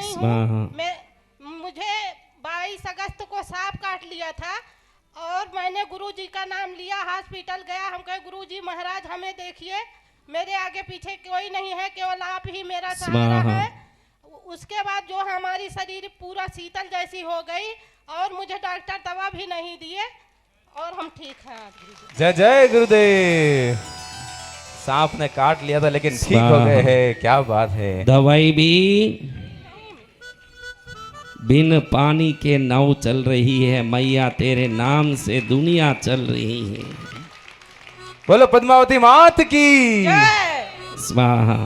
गई हूँ। मुझे 22 अगस्त को सांप काट लिया था और मैंने गुरुजी का नाम लिया, हॉस्पिटल गया। हम कहे गुरुजी महाराज हमें देखिए, मेरे आगे पीछे कोई नहीं है, केवल आप ही मेरा सहारा है। उसके बाद जो हमारी शरीर पूरा शीतल जैसी हो गई और मुझे डॉक्टर दवा भी नहीं दिए और हम ठीक हैं। जय जय गुरुदेव। सांप ने काट लिया था लेकिन ठीक हो गए हैं, क्या बात है। दवाई भी बिन पानी के नाव चल रही है, मैया तेरे नाम से दुनिया चल रही है। बोलो पद्मावती मात की स्वाहा।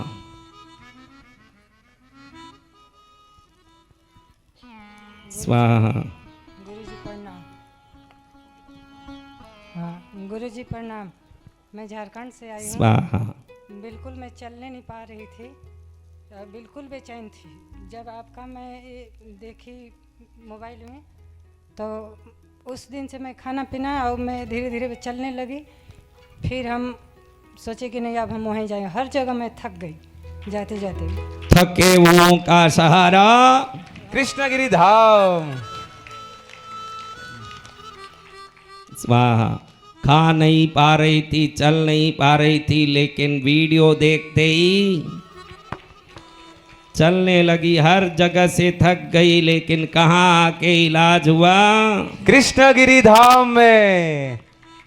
स्वाहा। गुरुजी प्रणाम। हाँ गुरुजी प्रणाम। मैं झारखंड से आई हूँ। स्वाहा। बिल्कुल मैं चलने नहीं पा रही थी, बिल्कुल बेचैन थी। जब आपका मैं देखी मोबाइल में तो उस दिन से मैं खाना पीना और मैं धीरे धीरे चलने लगी। फिर हम सोचे कि नहीं अब हम वहीं जाएं। हर जगह मैं थक गई जाते जाते। थके हुओं का सहारा कृष्णगिरी धाम। स्वाहा। खा नहीं पा रही थी, चल नहीं पा रही थी, लेकिन वीडियो देखते ही चलने लगी। हर जगह से थक गई, लेकिन कहाँ आके इलाज हुआ? कृष्णगिरी धाम में।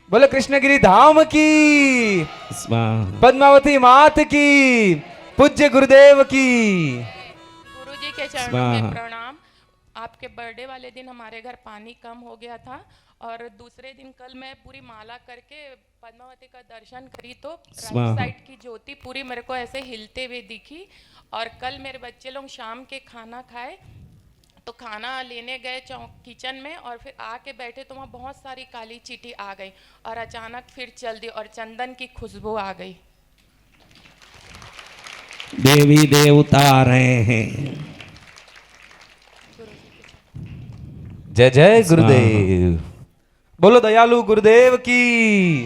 बोलो कृष्णगिरी धाम की स्वाहा। पद्मावती मात की, पूज्य गुरुदेव की। गुरुजी के चरणों में प्रणाम। आपके बर्थडे वाले दिन हमारे घर पानी कम हो गया था और दूसरे दिन कल मैं पूरी माला करके पद्मावती का दर्शन करी तो राइट साइड की ज्योति पूरी मेरे को ऐसे हिलते हुए दिखी। और कल मेरे बच्चे लोग शाम के खाना खाए तो खाना लेने गए किचन में और फिर आके बैठे तो वहाँ बहुत सारी काली चींटी आ गई और अचानक फिर चल दी और चंदन की खुशबू आ गई। देवी देवता आ रहे हैं। जय जय गुरुदेव। बोलो दयालु गुरुदेव की।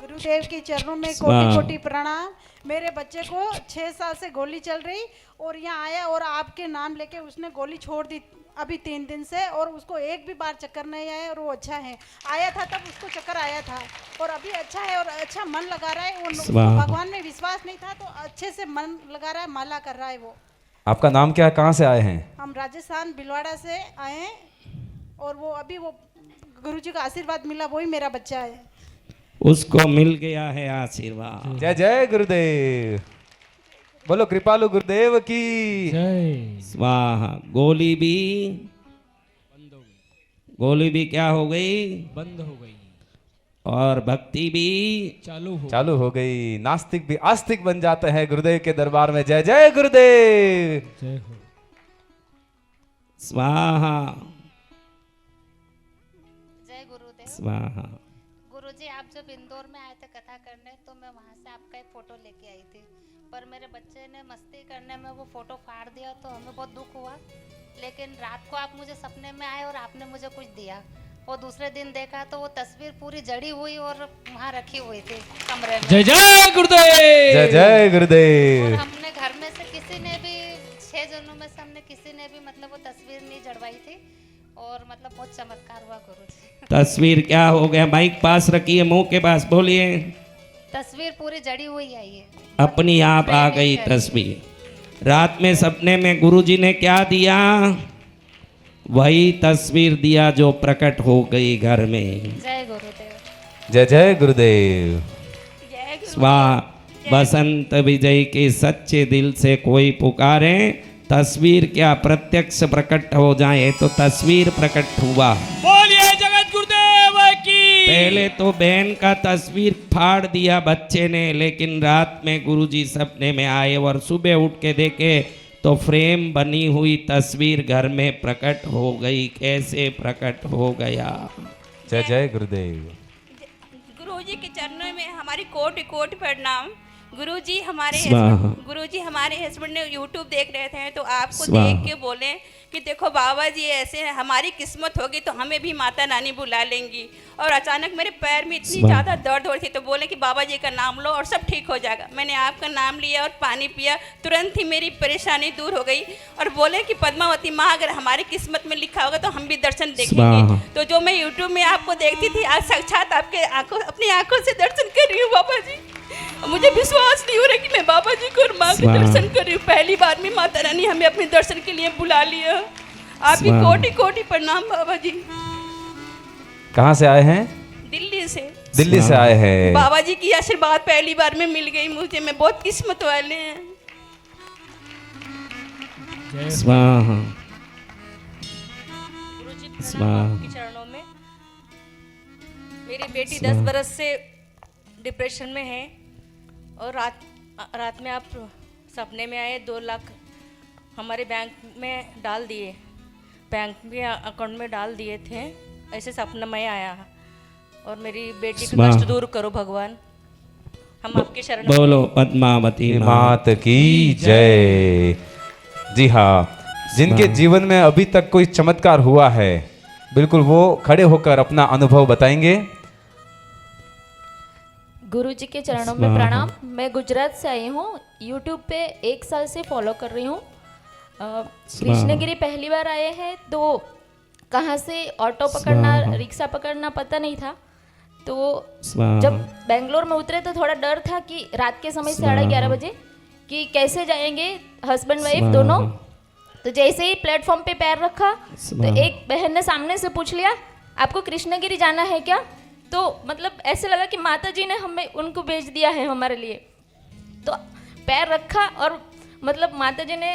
गुरुदेव के चरणों में कोटि कोटि प्रणाम। मेरे बच्चे को 6 साल से गोली चल रही और यहाँ आया और आपके नाम लेके उसने गोली छोड़ दी अभी 3 दिन से, और उसको एक भी बार चक्कर नहीं आया और वो अच्छा है। आया था तब उसको चक्कर आया था और अभी अच्छा है और अच्छा मन लगा रहा है। वो भगवान में विश्वास नहीं था तो अच्छे से मन लगा रहा है, माला कर रहा है वो। आपका नाम क्या है, कहाँ से आए हैं? हम राजस्थान भिलवाड़ा से आए हैं और वो अभी वो गुरुजी का आशीर्वाद मिला, वही मेरा बच्चा है। उसको मिल गया है आशीर्वाद। जय जय गुरुदेव। बोलो कृपालु गुरुदेव की जय। स्वाहा। गोली भी क्या हो गई? बंद हो गई और भक्ति भी चालू हो गई। नास्तिक भी आस्तिक बन जाते हैं गुरुदेव के दरबार में। जय जय गुरुदेव। जय हो। स्वाहा। जय गुरुदेव। स्वाहा। गुरुजी आप जब इंदौर में आए थे कथा करने तो मैं वहाँ से आपका एक फोटो लेके आई थी, पर मेरे बच्चे ने मस्ती करने में वो फोटो फाड़ दिया तो हमें बहुत दुख हुआ। लेकिन रात को आप मुझे सपने में आए और आपने मुझे कुछ दिया। वो दूसरे दिन देखा तो वो तस्वीर पूरी जड़ी हुई और वहाँ रखी हुई थी कमरे में। जय जय गुरुदेव। जय जय गुरुदेव। और हमने घर में से किसी ने भी 6 जनों में से हमने किसी ने भी मतलब वो तस्वीर नहीं जड़वाई थी और मतलब बहुत चमत्कार हुआ गुरुजी। तस्वीर क्या हो गया? माइक पास रखिए, मुंह के पास बोलिए। तस्वीर पूरी जड़ी हुई आई है, अपनी आप आ गई तस्वीर। रात में सपने में गुरुजी ने क्या दिया? वही तस्वीर दिया जो प्रकट हो गई घर में। जय गुरुदेव। जय जय गुरुदेव। स्वाहा। बसंत विजय के सच्चे दिल से कोई पुकारे, तस्वीर क्या प्रत्यक्ष प्रकट हो जाए तो तस्वीर प्रकट हुआ। बोलिए जगत गुरुदेव की। पहले तो बहन का तस्वीर फाड़ दिया बच्चे ने, लेकिन रात में गुरुजी सपने में आए और सुबह उठ के देखे तो फ्रेम बनी हुई तस्वीर घर में प्रकट हो गई। कैसे प्रकट हो गया? जय जय गुरुदेव। गुरुजी के चरणों में हमारी कोटि कोटि प्रणाम। गुरुजी हमारे स्वाहा। गुरुजी हमारे हस्बैंड ने यूट्यूब देख रहे थे तो आपको स्वाहा। देख के बोले कि देखो बाबा जी ऐसे हैं, हमारी किस्मत होगी तो हमें भी माता रानी बुला लेंगी। और अचानक मेरे पैर में इतनी स्वाहा। ज़्यादा दर्द हो रही थी तो बोले कि बाबा जी का नाम लो और सब ठीक हो जाएगा। मैंने आपका नाम लिया और पानी पिया, तुरंत ही मेरी परेशानी दूर हो गई। और बोले कि पद्मावती माँ अगर हमारी किस्मत में लिखा होगा तो हम भी दर्शन स्वाहा। देखेंगे। तो जो मैं यूट्यूब में आपको देखती थी आज साक्षात आपके आंखों अपनी आंखों से दर्शन कर रही हूँ बाबा जी। मुझे विश्वास नहीं हो रहा कि मैं बाबा जी को और माँ के स्वाहा। दर्शन कर रही हूँ। पहली बार में माता रानी हमें अपने दर्शन के लिए बुला लिया। आपकी स्वाहा। कोटि कोटि प्रणाम बाबा जी। कहाँ से आए हैं? दिल्ली से दिल्ली से आए हैं। बाबा जी की आशीर्वाद पहली बार में मिल गई मुझे। मैं बहुत किस्मत वाले हैं। स्वाहा। गुरुजी स्वाहा। आपके चरणों में। मेरी बेटी 10 बरस से डिप्रेशन में है और रात में आप सपने में आए 2 लाख हमारे बैंक में डाल दिए, बैंक में अकाउंट में डाल दिए थे। ऐसे सपना में आया और मेरी बेटी का स्वाहा। कष्ट दूर करो भगवान। हम आपके शरण में बोलो पद्मावती मात की जय। जी हाँ, जिनके जीवन में अभी तक कोई चमत्कार हुआ है, बिल्कुल वो खड़े होकर अपना अनुभव बताएंगे। गुरु जी के चरणों में स्वाहा। प्रणाम। मैं गुजरात से आई हूँ। यूट्यूब पे 1 साल से फॉलो कर रही हूँ। कृष्णगिरी पहली बार आए हैं तो कहाँ से ऑटो पकड़ना, स्वाहा। रिक्शा पकड़ना पता नहीं था। तो स्वाहा। जब बेंगलोर में उतरे तो थोड़ा डर था कि रात के समय स्वाहा। 11:30 बजे कि कैसे जाएंगे हस्बैंड वाइफ स्वाहा। दोनों। तो जैसे ही प्लेटफॉर्म पे पैर रखा तो स्वाहा। एक बहन ने सामने से पूछ लिया आपको कृष्णगिरी जाना है क्या? तो मतलब ऐसे लगा कि माता जी ने हमें उनको भेज दिया है हमारे लिए। तो पैर रखा और मतलब माता जी ने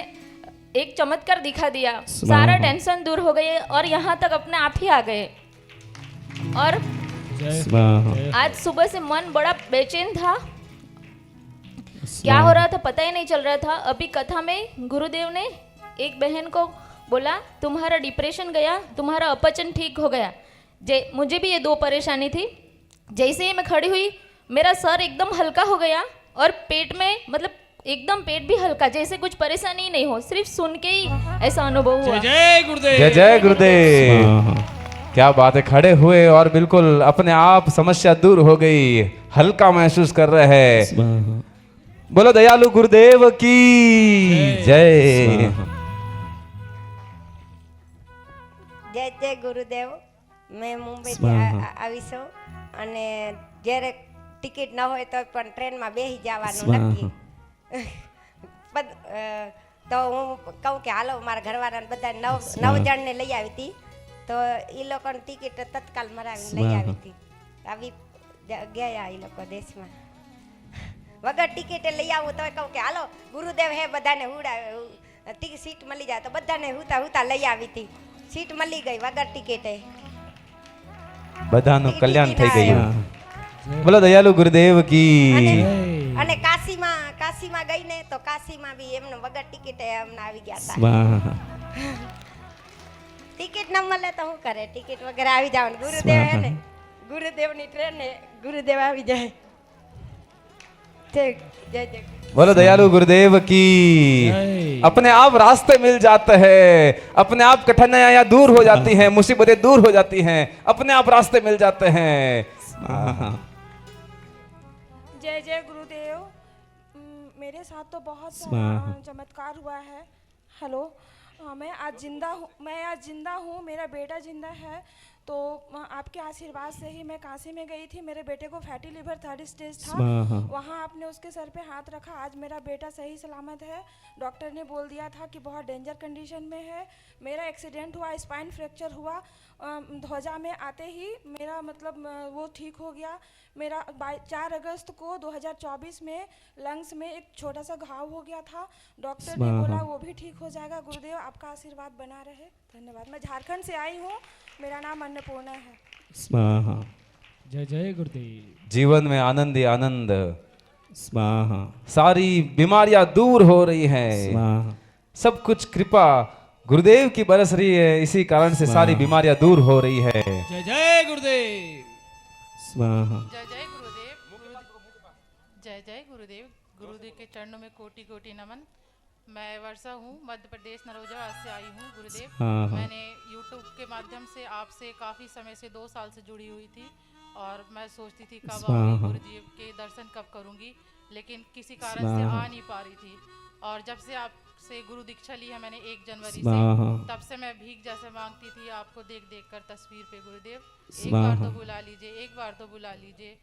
एक चमत्कार दिखा दिया। स्वाहा। सारा टेंशन दूर हो गई और यहाँ तक अपने आप ही आ गए। और स्वाहा। आज सुबह से मन बड़ा बेचैन था, क्या हो रहा था पता ही नहीं चल रहा था। अभी कथा में गुरुदेव ने एक बहन को बोला तुम्हारा डिप्रेशन गया, तुम्हारा अपचन ठीक हो गया। मुझे भी ये 2 परेशानी थी। जैसे ही मैं खड़ी हुई मेरा सर एकदम हल्का हो गया और पेट में मतलब एकदम पेट भी हल्का, जैसे कुछ परेशानी ही नहीं हो। सिर्फ सुन के ही ऐसा अनुभव हुआ। जय गुरुदेव। जय जय गुरुदेव। क्या बात है, खड़े हुए और बिल्कुल अपने आप समस्या दूर हो गई, हल्का महसूस कर रहे हैं। स्वाहा। बोलो दयालु गुरुदेव की जय। જય જય ગુરુદેવ। મેં મુંબઈથી સ્વાહા। આવી છું અને જ્યારે ટિકિટ ન હોય તો પણ ટ્રેનમાં બેસી જવાનું સ્વાહા। નક્કી। તો હું કહું કે હાલો મારા ઘરવાળાને બધા નવ સ્વાહા। જણને લઈ આવી હતી તો એ લોકોને ટિકિટ તત્કાલ મરાવી લઈ સ્વાહા। આવી હતી। આવી ગયા એ લોકો દેશમાં વગર ટિકિટે લઈ આવું તો કહું કે હાલો ગુરુદેવ હે બધાને હુડાવે સીટ મળી જાય તો બધાને હુતા હુતા લઈ આવી હતી। सीट मળી गई वगर टिकटे। બધાનું કલ્યાણ થઈ ગયું। બોલો દયાલુ ગુરુદેવ की અને કાશીમાં ગઈ ને તો કાશીમાં બી એમને વગર ટિકિટે અમને આવી ગયા હતા। स्वाहा। ટિકિટ ન મળે તો શું કરે, ટિકિટ વગર આવી જવાનું। ગુરુદેવ હે ને, ગુરુદેવની ટ્રેન ને ગુરુદેવ આવી જાય। ठीक, जय जय। बोलो दयालु गुरुदेव की। अपने आप रास्ते मिल जाते हैं, अपने आप कठिनाइयां दूर हो जाती हैं, मुसीबतें दूर हो जाती हैं, अपने आप रास्ते मिल जाते हैं। जय जय गुरुदेव। मेरे साथ तो बहुत स्वाहा। चमत्कार हुआ है। हेलो, मैं आज जिंदा हूँ, मेरा बेटा जिंदा है। तो आपके आशीर्वाद से ही मैं काशी में गई थी। मेरे बेटे को फैटी लिवर 3rd स्टेज था। स्वाहा। वहाँ आपने उसके सर पे हाथ रखा। आज मेरा बेटा सही सलामत है। डॉक्टर ने बोल दिया था कि बहुत डेंजर कंडीशन में है। मेरा एक्सीडेंट हुआ, स्पाइन फ्रैक्चर हुआ। ध्वजा में आते ही मेरा मतलब वो ठीक हो गया। मेरा 4 अगस्त को 2024 में लंग्स में एक छोटा सा घाव हो गया था। डॉक्टर ने बोला वो भी ठीक हो जाएगा। गुरुदेव आपका आशीर्वाद बना रहे। धन्यवाद। मैं झारखंड से आई हूँ, मेरा नाम अन्नपूर्णा है। स्वाहा। जय जय गुरुदेव। जीवन में आनंद ही आनंद। स्वाहा। सारी बीमारियां दूर हो रही हैं। स्वाहा। सब कुछ कृपा गुरुदेव की बरस रही है, इसी कारण से सारी बीमारियां दूर हो रही है। जय जय गुरुदेव। स्वाहा। जय जय गुरुदेव। जय जय गुरुदेव। गुरुदेव, गुरुदेव के चरणों में कोटि कोटि नमन। मैं वर्षा हूँ, मध्य प्रदेश नरोजा से आई हूँ गुरुदेव। मैंने यूट्यूब के माध्यम से आपसे काफ़ी समय से 2 साल से जुड़ी हुई थी और मैं सोचती थी कब आऊँगी गुरुदेव के दर्शन कब करूँगी, लेकिन किसी कारण से आ नहीं पा रही थी। और जब से आपसे गुरु दीक्षा ली है मैंने 1 जनवरी से, तब से मैं भीख जैसे मांगती थी आपको देख देख कर तस्वीर पे गुरुदेव, एक बार तो बुला लीजिए, एक बार तो बुला लीजिए।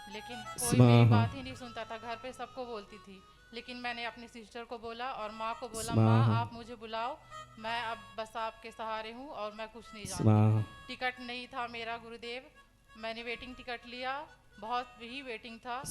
लेकिन कोई मेरी बात ही नहीं सुनता था। घर पे सबको बोलती थी, लेकिन मैंने अपनी सिस्टर को बोला और माँ को बोला, माँ आप मुझे बुलाओ, मैं अब बस आपके सहारे हूँ और मैं कुछ नहीं जानती। टिकट नहीं था मेरा गुरुदेव, मैंने वेटिंग टिकट लिया, बहुत ही वेटिंग था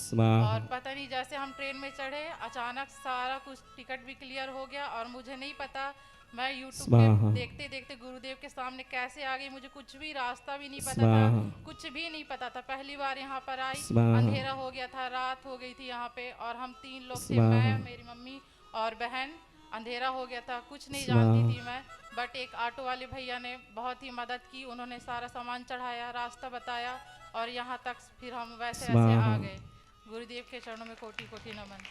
और पता नहीं जैसे हम ट्रेन में चढ़े अचानक सारा कुछ टिकट भी क्लियर हो गया और मुझे नहीं पता मैं यूट्यूब पे देखते देखते गुरुदेव के सामने कैसे आ गई। मुझे कुछ भी रास्ता भी नहीं पता था, कुछ भी नहीं पता था। पहली बार यहाँ पर आई, अंधेरा हो गया था, रात हो गई थी यहाँ पे और हम 3 लोग थे, मैं, मेरी मम्मी और बहन। अंधेरा हो गया था, कुछ नहीं जानती थी मैं, बट एक ऑटो वाले भैया ने बहुत ही मदद की, उन्होंने सारा सामान चढ़ाया, रास्ता बताया और यहाँ तक फिर हम वैसे वैसे आ गए। गुरुदेव के चरणों में कोटि कोटि नमन।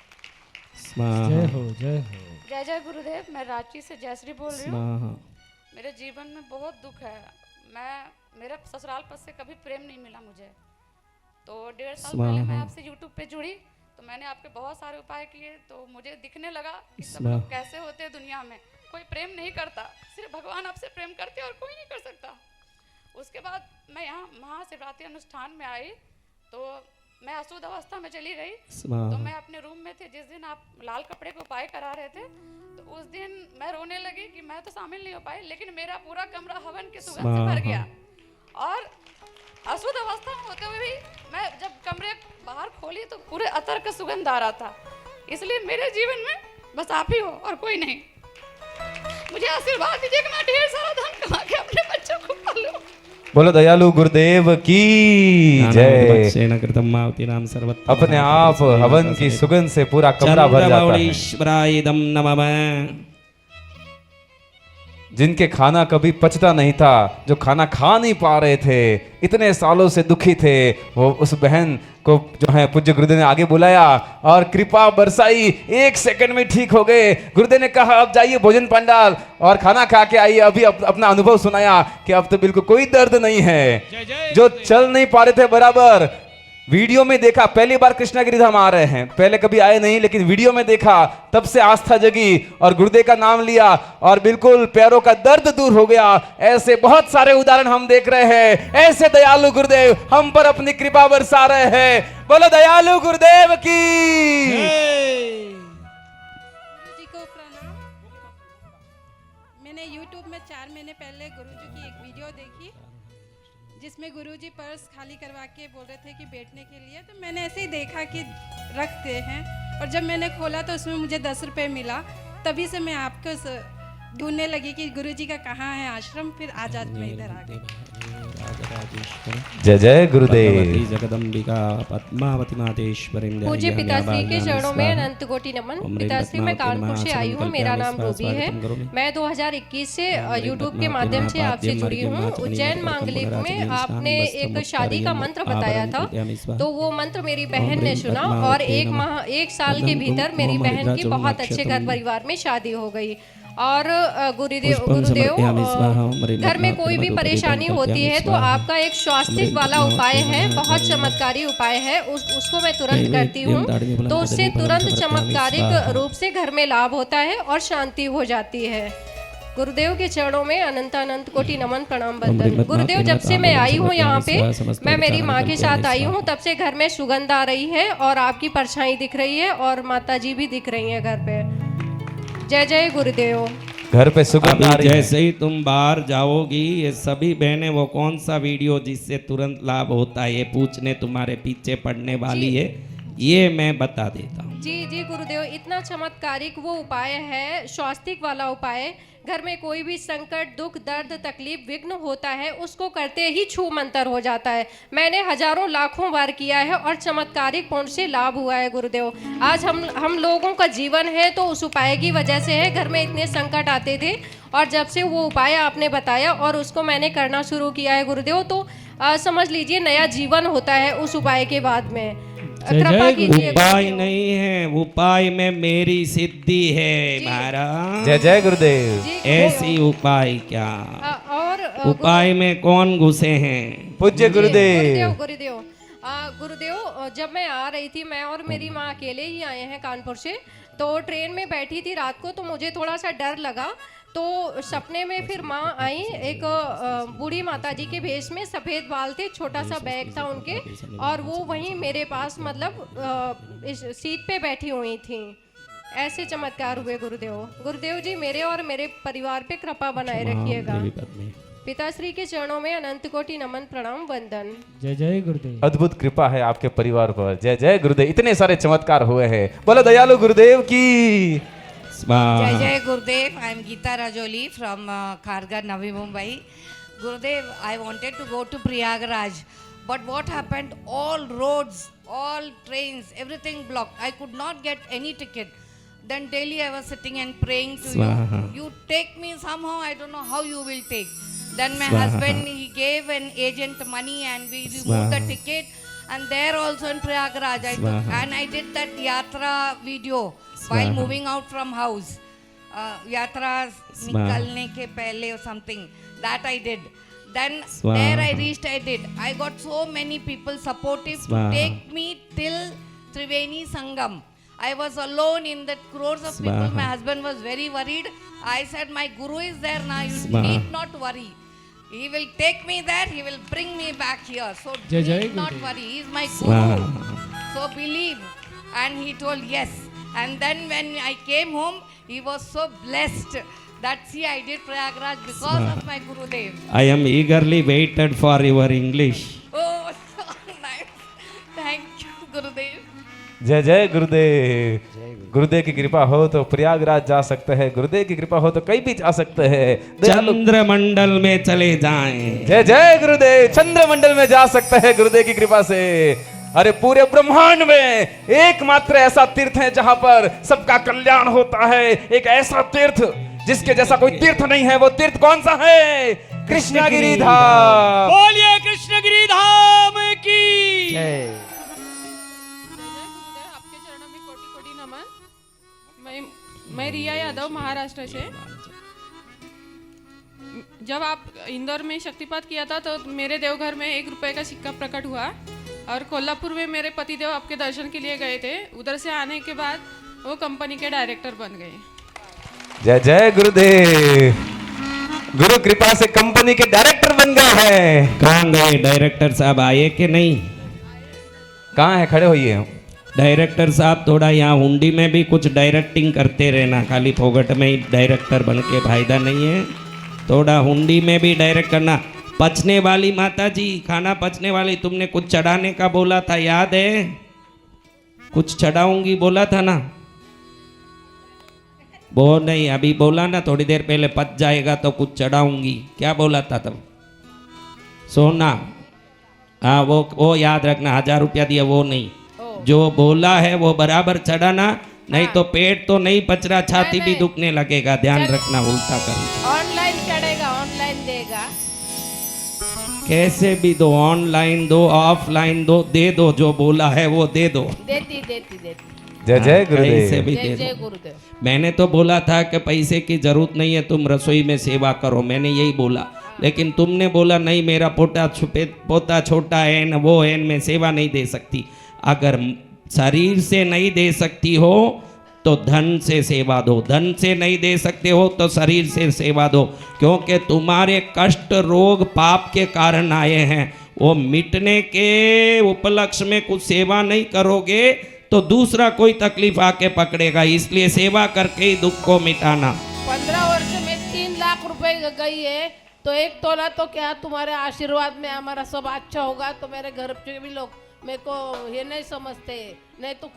जय हो जय हो। जय जय गुरुदेव। मैं रांची से जयश्री बोल रही हूँ। मेरे जीवन में बहुत दुख है। मेरे ससुराल पद से कभी प्रेम नहीं मिला मुझे, तो 1.5 साल पहले मैं आपसे यूट्यूब पे जुड़ी तो मैंने आपके बहुत सारे उपाय किए, तो मुझे दिखने लगा कि सब लोग कैसे होते हैं दुनिया में, कोई प्रेम नहीं करता, सिर्फ भगवान आपसे प्रेम करते और कोई नहीं कर सकता। उसके बाद मैं यहाँ महाशिवरात्रि अनुष्ठान में आई तो मैं अशुद्ध अवस्था में चली गई। तो मैं अपने रूम में थी जिस दिन आप लाल कपड़े को उपाय करा रहे थे, तो उस दिन मैं रोने लगी कि मैं तो शामिल नहीं हो पाई, लेकिन मेरा पूरा कमरा हवन के सुगंध से भर गया। और अशुद्ध अवस्था में होते हुए भी मैं जब कमरे बाहर खोली तो पूरे अतर का सुगंध आ रहा था। इसलिए मेरे जीवन में बस आप ही हो और कोई नहीं। मुझे आशीर्वाद दीजिए कि मैं ढेर सारा धन कमा के अपने बच्चों को पालूं। बोलो दयालु गुरुदेव की जय। अपने आप हवन की सुगंध से पूरा कमरा भर जाता है। जिनके खाना कभी पचता नहीं था, जो खाना खा नहीं पा रहे थे, इतने सालों से दुखी थे, वो उस बहन को जो है पूज्य गुरुदेव ने आगे बुलाया और कृपा बरसाई, 1 सेकंड में ठीक हो गए। गुरुदेव ने कहा अब जाइए भोजन पंडाल और खाना खा के आइए। अभी अपना अनुभव सुनाया कि अब तो बिल्कुल कोई दर्द नहीं है। जो चल नहीं पा रहे थे बराबर, वीडियो में देखा, पहली बार कृष्णगिरी धाम आ रहे हैं, पहले कभी आए नहीं, लेकिन वीडियो में देखा, तब से आस्था जगी और गुरुदेव का नाम लिया और बिल्कुल पैरों का दर्द दूर हो गया। ऐसे बहुत सारे उदाहरण हम देख रहे हैं। ऐसे दयालु गुरुदेव हम पर अपनी कृपा बरसा रहे हैं। बोलो दयालु गुरुदेव की। गुरुजी को प्रणाम। मैंने YouTube में 4 महीने पहले गुरुजी की एक वीडियो देखी जिसमें गुरुजी पर्स खाली करवा के बोल रहे थे कि बैठने के लिए, तो मैंने ऐसे ही देखा कि रखते हैं और जब मैंने खोला तो उसमें मुझे 10 रुपये मिला। तभी से मैं आपको ढूंढने लगी कि गुरुजी का कहाँ है आश्रम, फिर आज मैं इधर आ गई। जय जय गुरुदेव। जगदम्बिका पद्मावती मातेश्वरी। पूज्य पिताश्री के चरणों में अनंत कोटि नमन। पिताश्री मैं कानपुर से आई हूँ, मेरा नाम रूबी है। मैं 2021 से यूट्यूब के माध्यम से आपसे जुड़ी हूँ। उज्जैन मांगलिक में आपने एक शादी का मंत्र बताया था, तो वो मंत्र मेरी बहन ने सुना और 1 साल के भीतर मेरी बहन की बहुत अच्छे घर परिवार में शादी हो गई। और गुरुदेव घर में कोई भी परेशानी होती है तो आपका एक स्वास्थ्य वाला उपाय है, बहुत चमत्कारी उपाय है, उसको मैं तुरंत करती हूँ, तो उससे तुरंत चमत्कारिक रूप से घर में लाभ होता है और शांति हो जाती है। गुरुदेव के चरणों में अनंत अनंत कोटि नमन प्रणाम बंदन। गुरुदेव जब से मैं आई हूँ यहाँ पे, मैं मेरी माँ के साथ आई हूँ, तब से घर में सुगंध आ रही है और आपकी परछाई दिख रही है और माता जी भी दिख रही है घर पे। जय जय गुरुदेव। घर पे सुगंध आ रही है। जैसे ही तुम बाहर जाओगी, ये सभी बहनें वो कौन सा वीडियो जिससे तुरंत लाभ होता है ये पूछने तुम्हारे पीछे पड़ने वाली है, ये मैं बता देता हूँ। जी जी गुरुदेव, इतना चमत्कारिक वो उपाय है, स्वास्तिक वाला उपाय। घर में कोई भी संकट, दुख, दर्द, तकलीफ, विघ्न होता है, उसको करते ही छू मंतर हो जाता है। मैंने हजारों लाखों बार किया है और चमत्कारिक पूर्ण से लाभ हुआ है गुरुदेव। आज हम लोगों का जीवन है तो उस उपाय की वजह से है। घर में इतने संकट आते थे और जब से वो उपाय आपने बताया और उसको मैंने करना शुरू किया है गुरुदेव, तो समझ लीजिए नया जीवन होता है उस उपाय के बाद में। कृपा कीजिए उपाय नहीं है, उपाय में मेरी सिद्धि है महाराज। जय जय गुरुदेव। ऐसी उपाय क्या, और उपाय में कौन घुसे हैं? पूज्य गुरुदेव। गुरुदेव गुरुदेव जब मैं आ रही थी, मैं और मेरी माँ अकेले ही आए हैं कानपुर से, तो ट्रेन में बैठी थी रात को, तो मुझे थोड़ा सा डर लगा। तो सपने में फिर माँ आई, एक बूढ़ी माता जी के भेष में, सफ़ेद बाल थे, छोटा सा बैग था उनके, और वो वहीं मेरे पास मतलब इस सीट पे बैठी हुई थी। ऐसे चमत्कार हुए गुरुदेव। गुरुदेव जी मेरे और मेरे परिवार पे कृपा बनाए रखिएगा। पिताश्री के चरणों में अनंत कोटि नमन प्रणाम वंदन। जय जय गुरुदेव। अद्भुत कृपा है आपके परिवार पर। जय जय गुरुदेव। इतने सारे चमत्कार हुए हैं, बोलो दयालु गुरुदेव की। जय जय गुरुदेव। I am Geeta Rajoli from Kharghar, Navi Mumbai. गुरुदेव, I wanted to go to Prayagraj, but what happened? All roads, all trains, everything blocked. I could not get any ticket. Then daily I was sitting and praying to you. You take me somehow. I don't know how you will take. Then my husband, he gave an agent money and we removed the ticket. And there also in Prayagraj, I did that yatra video while moving out from house. Yatra nikalne ke pehle or something. That I did. Then there I reached, I did. I got so many people supportive to take me till Triveni Sangam. I was alone in that crores of people. My husband was very worried. I said, my Guru is there now. You need not worry. He will take me there. He will bring me back here. So need not worry. He is my Guru. So believe. And he told yes. And then when I came home, he was so blessed. That see, I did Prayagraj because of my Gurudev. I am eagerly waited for your English. Oh, so nice. Thank you, Gurudev. जय जय गुरुदेव। गुरुदेव की कृपा हो तो प्रयागराज जा सकते हैं, गुरुदेव की कृपा हो तो कहीं भी जा सकते हैं। चंद्रमंडल में चले जाएं। जय जय गुरुदेव। चंद्रमंडल में जा सकते हैं गुरुदेव की कृपा से। अरे पूरे ब्रह्मांड में एकमात्र ऐसा तीर्थ है जहां पर सबका कल्याण होता है। एक ऐसा तीर्थ जिसके जैसा कोई तीर्थ नहीं है। वो तीर्थ कौन सा है? कृष्णगिरी धाम। बोलिए कृष्णगिरी धाम की जय। आपके चरणों में कोटि कोटि नमन। मैं रिया यादव महाराष्ट्र से। जब आप इंदौर में शक्तिपात किया था तो मेरे देवघर में 1 रुपए का सिक्का प्रकट हुआ, और कोल्हापुर में मेरे पतिदेव आपके दर्शन के लिए गए थे। उधर से आने के बाद वो कंपनी के डायरेक्टर बन गए। जय जय गुरुदेव। गुरु कृपा से कंपनी के डायरेक्टर बन गए हैं। कहाँ गए डायरेक्टर साहब? आए कि नहीं? कहाँ है? खड़े होइए। डायरेक्टर साहब थोड़ा यहाँ हुंडी में भी कुछ डायरेक्टिंग करते रहना, खाली फोगट में ही डायरेक्टर बन के फायदा नहीं है। थोड़ा हुंडी में भी डायरेक्ट करना। पचने वाली माता जी, खाना पचने वाली, तुमने कुछ चढ़ाने का बोला था, याद है? कुछ चढ़ाऊंगी बोला था ना? वो नहीं, अभी बोला ना, थोड़ी देर पहले पच जाएगा तो कुछ चढ़ाऊंगी। क्या बोला था तब? सोना। हाँ, वो याद रखना। 1000 रुपया दिया वो नहीं, जो बोला है वो बराबर चढ़ाना, नहीं तो पेट तो नहीं पच रहा, छाती भी दुखने लगेगा। ध्यान रखना, उल्टा कर। ऑनलाइन चढ़ेगा, ऑनलाइन देगा। कैसे भी दो, ऑनलाइन दो, ऑफलाइन दो, दे दो, जो बोला है वो दे दो। देती। जय जय गुरुदेव। कैसे भी दे जय दो। गुरुदेव। मैंने तो बोला था कि पैसे की जरूरत नहीं है, तुम रसोई में सेवा करो, मैंने यही बोला। लेकिन तुमने बोला नहीं, मेरा पोता छोटा है न, वो है, मैं सेवा नहीं दे सकती। अगर शरीर से नहीं दे सकती हो तो धन से सेवा दो, धन से नहीं दे सकते हो तो शरीर से सेवा दो, क्योंकि तुम्हारे कष्ट, रोग, पाप के कारण आए हैं। वो मिटने के उपलक्ष्य में कुछ सेवा नहीं करोगे तो दूसरा कोई तकलीफ आके पकड़ेगा, इसलिए सेवा करके ही दुख को मिटाना। 15 वर्ष में 3 लाख रुपए गई है, तो 1 तोला तो क्या तुम्हारे आशीर्वाद में हमारा सब अच्छा होगा। तो मेरे घर पे भी लोग मेरे को ये नहीं समझते, नहीं तो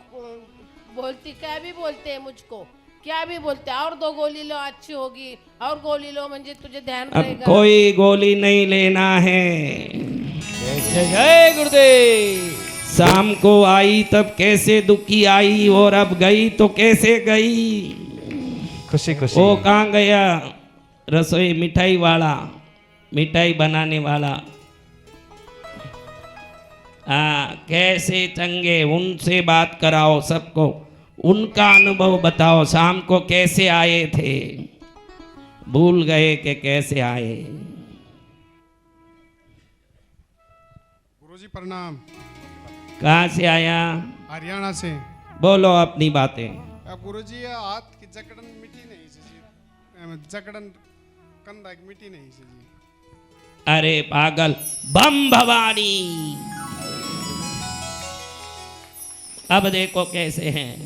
बोलती, क्या भी बोलते हैं मुझको, क्या भी बोलते हैं, और 2 गोली लो अच्छी होगी, और गोली लो म्हणजे तुझे ध्यान अब रहेगा। कोई गोली नहीं लेना है। जय जय गुरुदेव। शाम को आई तब कैसे दुखी आई, और अब गई तो कैसे गई। खुशी खुशी। वो कहाँ गया? रसोई मिठाई वाला, मिठाई बनाने वाला। कैसे चंगे, उनसे बात कराओ सबको, उनका अनुभव बताओ, शाम को कैसे आए थे, भूल गए कि कैसे आए। गुरुजी प्रणाम। कहाँ से आया? हरियाणा से। बोलो अपनी बातें। गुरुजी हाथ की जकड़न मिट्टी नहीं से, जकड़न कंधा की मिट्टी नहीं से जी। अरे पागल, बम भवानी। अब देखो कैसे हैं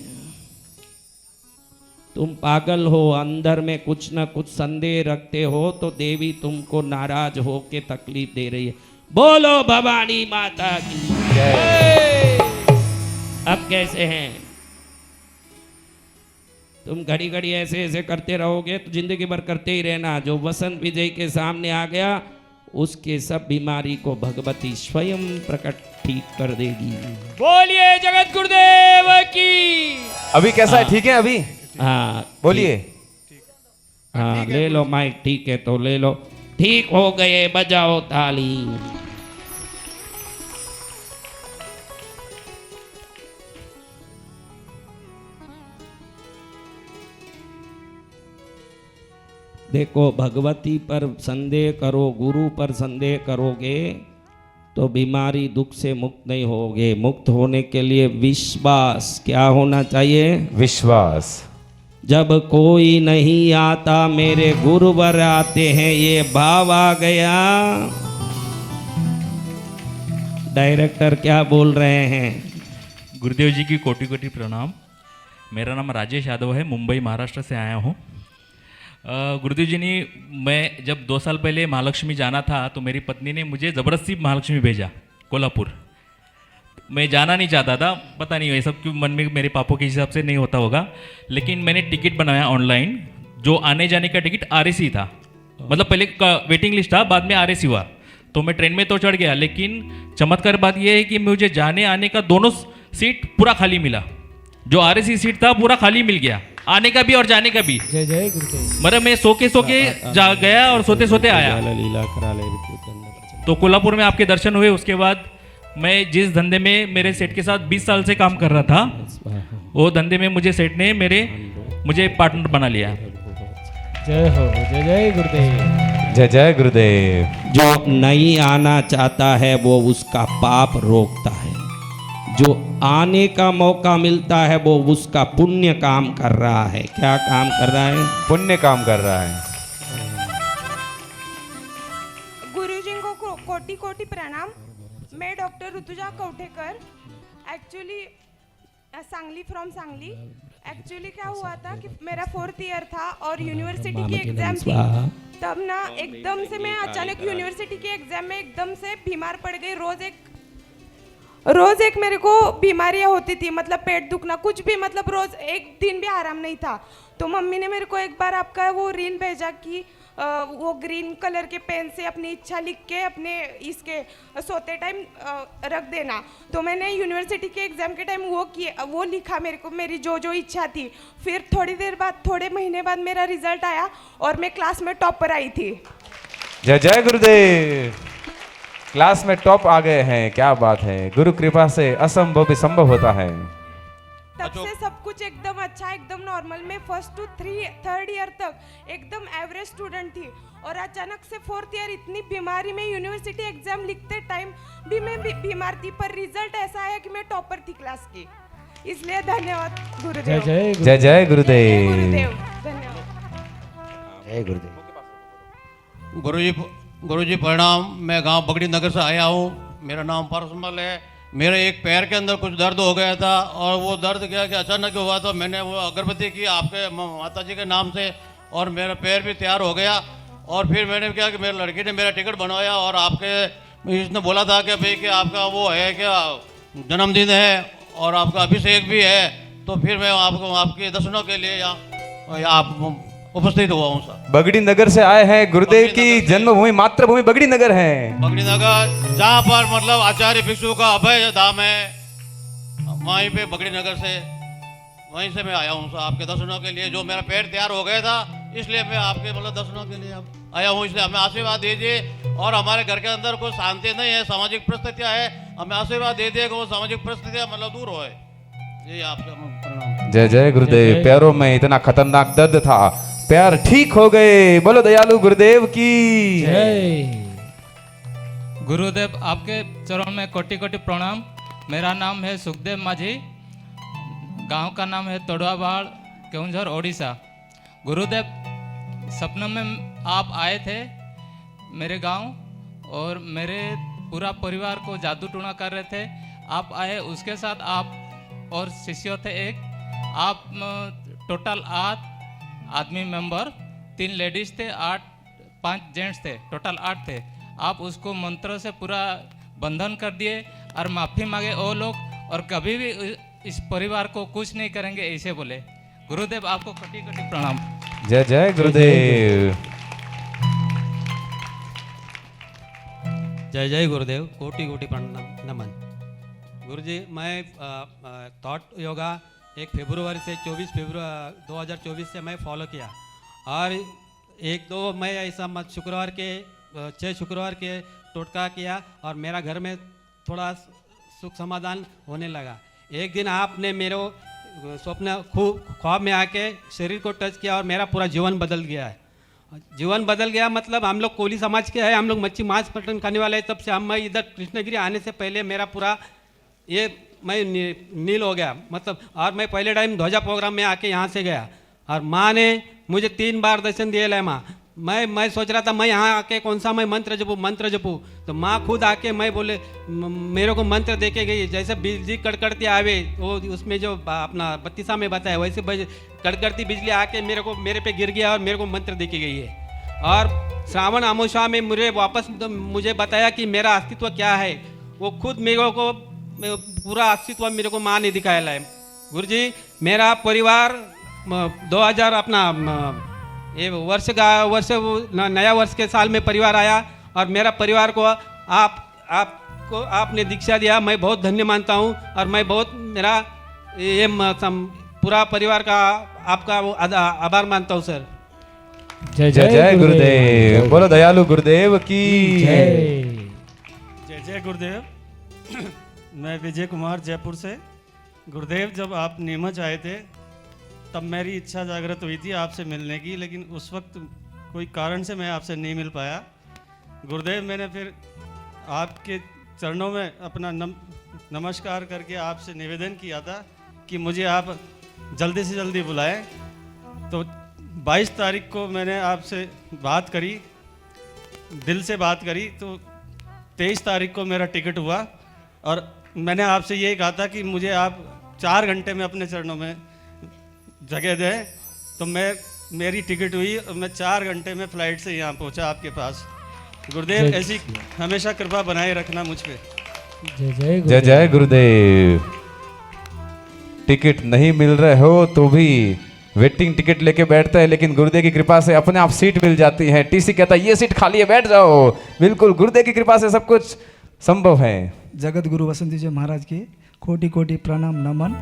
तुम। पागल हो, अंदर में कुछ न कुछ संदेह रखते हो तो देवी तुमको नाराज हो के तकलीफ दे रही है। बोलो भवानी माता की जय। अब कैसे हैं तुम? घड़ी घड़ी ऐसे ऐसे करते रहोगे तो जिंदगी भर करते ही रहना। जो वसंत विजय के सामने आ गया उसके सब बीमारी को भगवती स्वयं प्रकट ठीक कर देगी। बोलिए जगत गुरुदेव की। अभी कैसा है? ठीक है अभी? हाँ बोलिए। हाँ ले लो माइक, ठीक है तो ले लो। ठीक हो गए, बजाओ ताली। देखो, भगवती पर संदेह करो, गुरु पर संदेह करोगे तो बीमारी दुख से मुक्त नहीं होगे। मुक्त होने के लिए विश्वास क्या होना चाहिए? विश्वास। जब कोई नहीं आता मेरे गुरुवर आते हैं, ये भाव आ गया। डायरेक्टर क्या बोल रहे हैं? गुरुदेव जी की कोटि कोटि प्रणाम। मेरा नाम राजेश यादव है, मुंबई महाराष्ट्र से आया हूँ। गुरुदेव जी ने, मैं जब 2 साल पहले महालक्ष्मी जाना था तो मेरी पत्नी ने मुझे ज़बरदस्ती महालक्ष्मी भेजा कोल्हापुर। मैं जाना नहीं चाहता था, पता नहीं ये सब क्यों मन में मेरे पापों के हिसाब से नहीं होता होगा। लेकिन मैंने टिकट बनाया ऑनलाइन, जो आने जाने का टिकट RAC था। मतलब पहले वेटिंग लिस्ट था, बाद में RAC हुआ। तो मैं ट्रेन में तो चढ़ गया, लेकिन चमत्कार बात यह है कि मुझे जाने आने का दोनों सीट पूरा खाली मिला। जो RAC सीट था पूरा खाली मिल गया, आने का भी और जाने का भी। जय जय गुरुदेव। मतलब मैं सो के जा गया और सोते सोते आया। तो कोल्हापुर में आपके दर्शन हुए। उसके बाद मैं जिस धंधे में मेरे सेठ के साथ 20 साल से काम कर रहा था, वो धंधे में मुझे सेठ ने मुझे पार्टनर बना लिया। जय हो, जय जय गुरुदेव। जय जय गुरुदेव। जो नहीं आना चाहता है वो उसका पाप रोकता है, जो आने का मौका मिलता है वो उसका पुण्य काम कर रहा है। क्या काम कर रहा है? पुण्य काम कर रहा है। गुरुजी को कोटि कोटि प्रणाम। मैं doctor Rutuja Kauthekar, actually Sangli from Sangli. Actually क्या हुआ था कि मेरा 4th ईयर था और यूनिवर्सिटी की एग्जाम थी। तब ना एकदम से मैं अचानक यूनिवर्सिटी की एग्जाम में एकदम से बीमार पड़ गई। रोज एक मेरे को बीमारियां होती थी, मतलब पेट दुखना, कुछ भी, मतलब रोज एक दिन भी आराम नहीं था। तो मम्मी ने मेरे को एक बार आपका वो रील भेजा कि वो ग्रीन कलर के पेन से अपनी इच्छा लिख के अपने इसके सोते टाइम रख देना। तो मैंने यूनिवर्सिटी के एग्जाम के टाइम वो लिखा मेरे को, मेरी जो इच्छा थी। फिर थोड़े महीने बाद मेरा रिजल्ट आया और मैं क्लास में टॉपर आई थी। जय जय गुरुदेव। क्लास में टॉप आ गए हैं, क्या बात है। गुरु कृपा से असंभव भी संभव होता है। तब से सब कुछ एकदम अच्छा, एकदम नॉर्मल। मैं 1st to 3rd ईयर तक एकदम एवरेज स्टूडेंट थी और अचानक से 4th ईयर इतनी बीमारी में यूनिवर्सिटी एग्जाम लिखते टाइम भी मैं बीमार थी, पर रिजल्ट ऐसा आया कि मैं टॉपर थी क्लास की। इसलिए धन्यवाद गुरुदेव। जय जय गुरुदेव। धन्यवाद। जय गुरुदेव। गुरुजी प्रणाम। मैं गांव बगड़ी नगर से आया हूँ। मेरा नाम परसमल है। मेरे एक पैर के अंदर कुछ दर्द हो गया था और वो दर्द क्या कि अचानक हुआ, तो मैंने वो अगरबत्ती की आपके माता जी के नाम से और मेरा पैर भी तैयार हो गया। और फिर मैंने क्या कि मेरी लड़की ने मेरा टिकट बनवाया और आपके इसने बोला था कि भाई कि आपका वो है क्या जन्मदिन है और आपका अभिषेक भी है, तो फिर मैं आपके दर्शनों के लिए यहाँ आप उपस्थित हुआ हूँ सर। बगड़ी नगर से आए हैं। गुरुदेव की जन्मभूमि, मातृभूमि बगड़ी नगर है। बगड़ी नगर जहाँ पर मतलब आचार्य भिक्षु का अभय धाम है, वहीं पे बगड़ी नगर से, वहीं से मैं आया हूँ सर आपके दर्शनों के लिए। जो मेरा पैर तैयार हो गया था इसलिए मैं आपके मतलब दर्शनों के लिए आया हूँ। इसलिए हमें आशीर्वाद दीजिए और हमारे घर के अंदर कोई शांति नहीं है, सामाजिक परिस्थितियाँ है, हमें आशीर्वाद दे दिए कि वो सामाजिक परिस्थितियाँ मतलब दूर होए। यही आपसे प्रणाम। जय जय गुरुदेव। पैरों में इतना खतरनाक दर्द था, पैर ठीक हो गए। बोलो दयालु गुरुदेव की जय। गुरुदेव आपके चरण में कोटि कोटि प्रणाम। मेरा नाम है सुखदेव माझी, गांव का नाम है तोड़वाबाड़, केउंझर, ओडिशा। गुरुदेव, सपनों में आप आए थे मेरे गांव और मेरे पूरा परिवार को जादू टूना कर रहे थे। आप आए, उसके साथ आप और शिष्य थे एक। आप टोटल 8 आदमी मेंबर, 3 लेडीज थे, 5 जेंट्स थे, टोटल 8 थे। आप उसको मंत्र से पूरा बंधन कर दिए और माफ़ी मांगे वो लोग, और कभी भी इस परिवार को कुछ नहीं करेंगे ऐसे बोले। गुरुदेव आपको कोटि कोटि प्रणाम। जय जय गुरुदेव। जय जय गुरुदेव, कोटि कोटि प्रणाम नमन। गुरुजी, मैं थॉट योगा 1 फरवरी से 24 फरवरी 2024 से मैं फॉलो किया, और 1-2 मैं ऐसा शुक्रवार के 6 शुक्रवार के टोटका किया और मेरा घर में थोड़ा सुख समाधान होने लगा। एक दिन आपने मेरे स्वप्न ख्वाब में आके शरीर को टच किया और मेरा पूरा जीवन बदल गया है। जीवन बदल गया मतलब हम लोग कोली समाज के हैं, हम लोग मच्छी मांस मटन खाने वाले हैं। तब से हम मैं इधर कृष्णगिरी आने से पहले मेरा पूरा ये मैं नील हो गया मतलब। और मैं पहले टाइम ध्वजा प्रोग्राम में आके यहाँ से गया और माँ ने मुझे 3 बार दर्शन दिए लाए। माँ मैं सोच रहा था मैं यहाँ आके कौन सा मैं मंत्र जपूँ, तो माँ खुद आके मैं बोले मेरे को मंत्र दे के गई। जैसे बिजली कड़कड़ती आवे वो उसमें जो अपना 32 में बताया वैसे कड़कड़ती बिजली आके मेरे पे गिर गया और मेरे को मंत्र दे के गई है। और श्रावण अमावस्या में मुझे बताया कि मेरा अस्तित्व क्या है। वो खुद मेरे को पूरा अस्तित्व मेरे को माँ ने दिखाया है। गुरुजी, मेरा परिवार 2000 अपना ये नया वर्ष के साल में परिवार आया और मेरा परिवार को आपने दीक्षा दिया। मैं बहुत धन्य मानता हूँ और मैं बहुत मेरा ये पूरा परिवार का आपका आभार मानता हूँ सर। जय जय गुरुदेव। बोलो दयालु गुरुदेव की जय। जय गुरुदेव। मैं विजय कुमार, जयपुर से। गुरुदेव, जब आप नीमच आए थे तब मेरी इच्छा जागृत हुई थी आपसे मिलने की, लेकिन उस वक्त कोई कारण से मैं आपसे नहीं मिल पाया। गुरुदेव, मैंने फिर आपके चरणों में अपना नमस्कार करके आपसे निवेदन किया था कि मुझे आप जल्दी से जल्दी बुलाएं। तो 22 तारीख को मैंने आपसे बात करी, दिल से बात करी, तो 23 तारीख को मेरा टिकट हुआ और मैंने आपसे यही कहा था कि मुझे आप 4 घंटे में अपने चरणों में जगह दें। तो मेरी टिकट हुई और मैं 4 घंटे में फ्लाइट से यहाँ पहुँचा आपके पास। गुरुदेव, ऐसी हमेशा कृपा बनाए रखना मुझ पे। जय जय गुरुदेव। टिकट नहीं मिल रहे हो तो भी वेटिंग टिकट लेके बैठते हैं, लेकिन गुरुदेव की कृपा से अपने आप सीट मिल जाती है। टीसी कहता है ये सीट खाली है, बैठ जाओ। बिल्कुल गुरुदेव की कृपा से सब कुछ संभव है। जगत गुरु वसंत जी महाराज की कोटि कोटि प्रणाम नमन।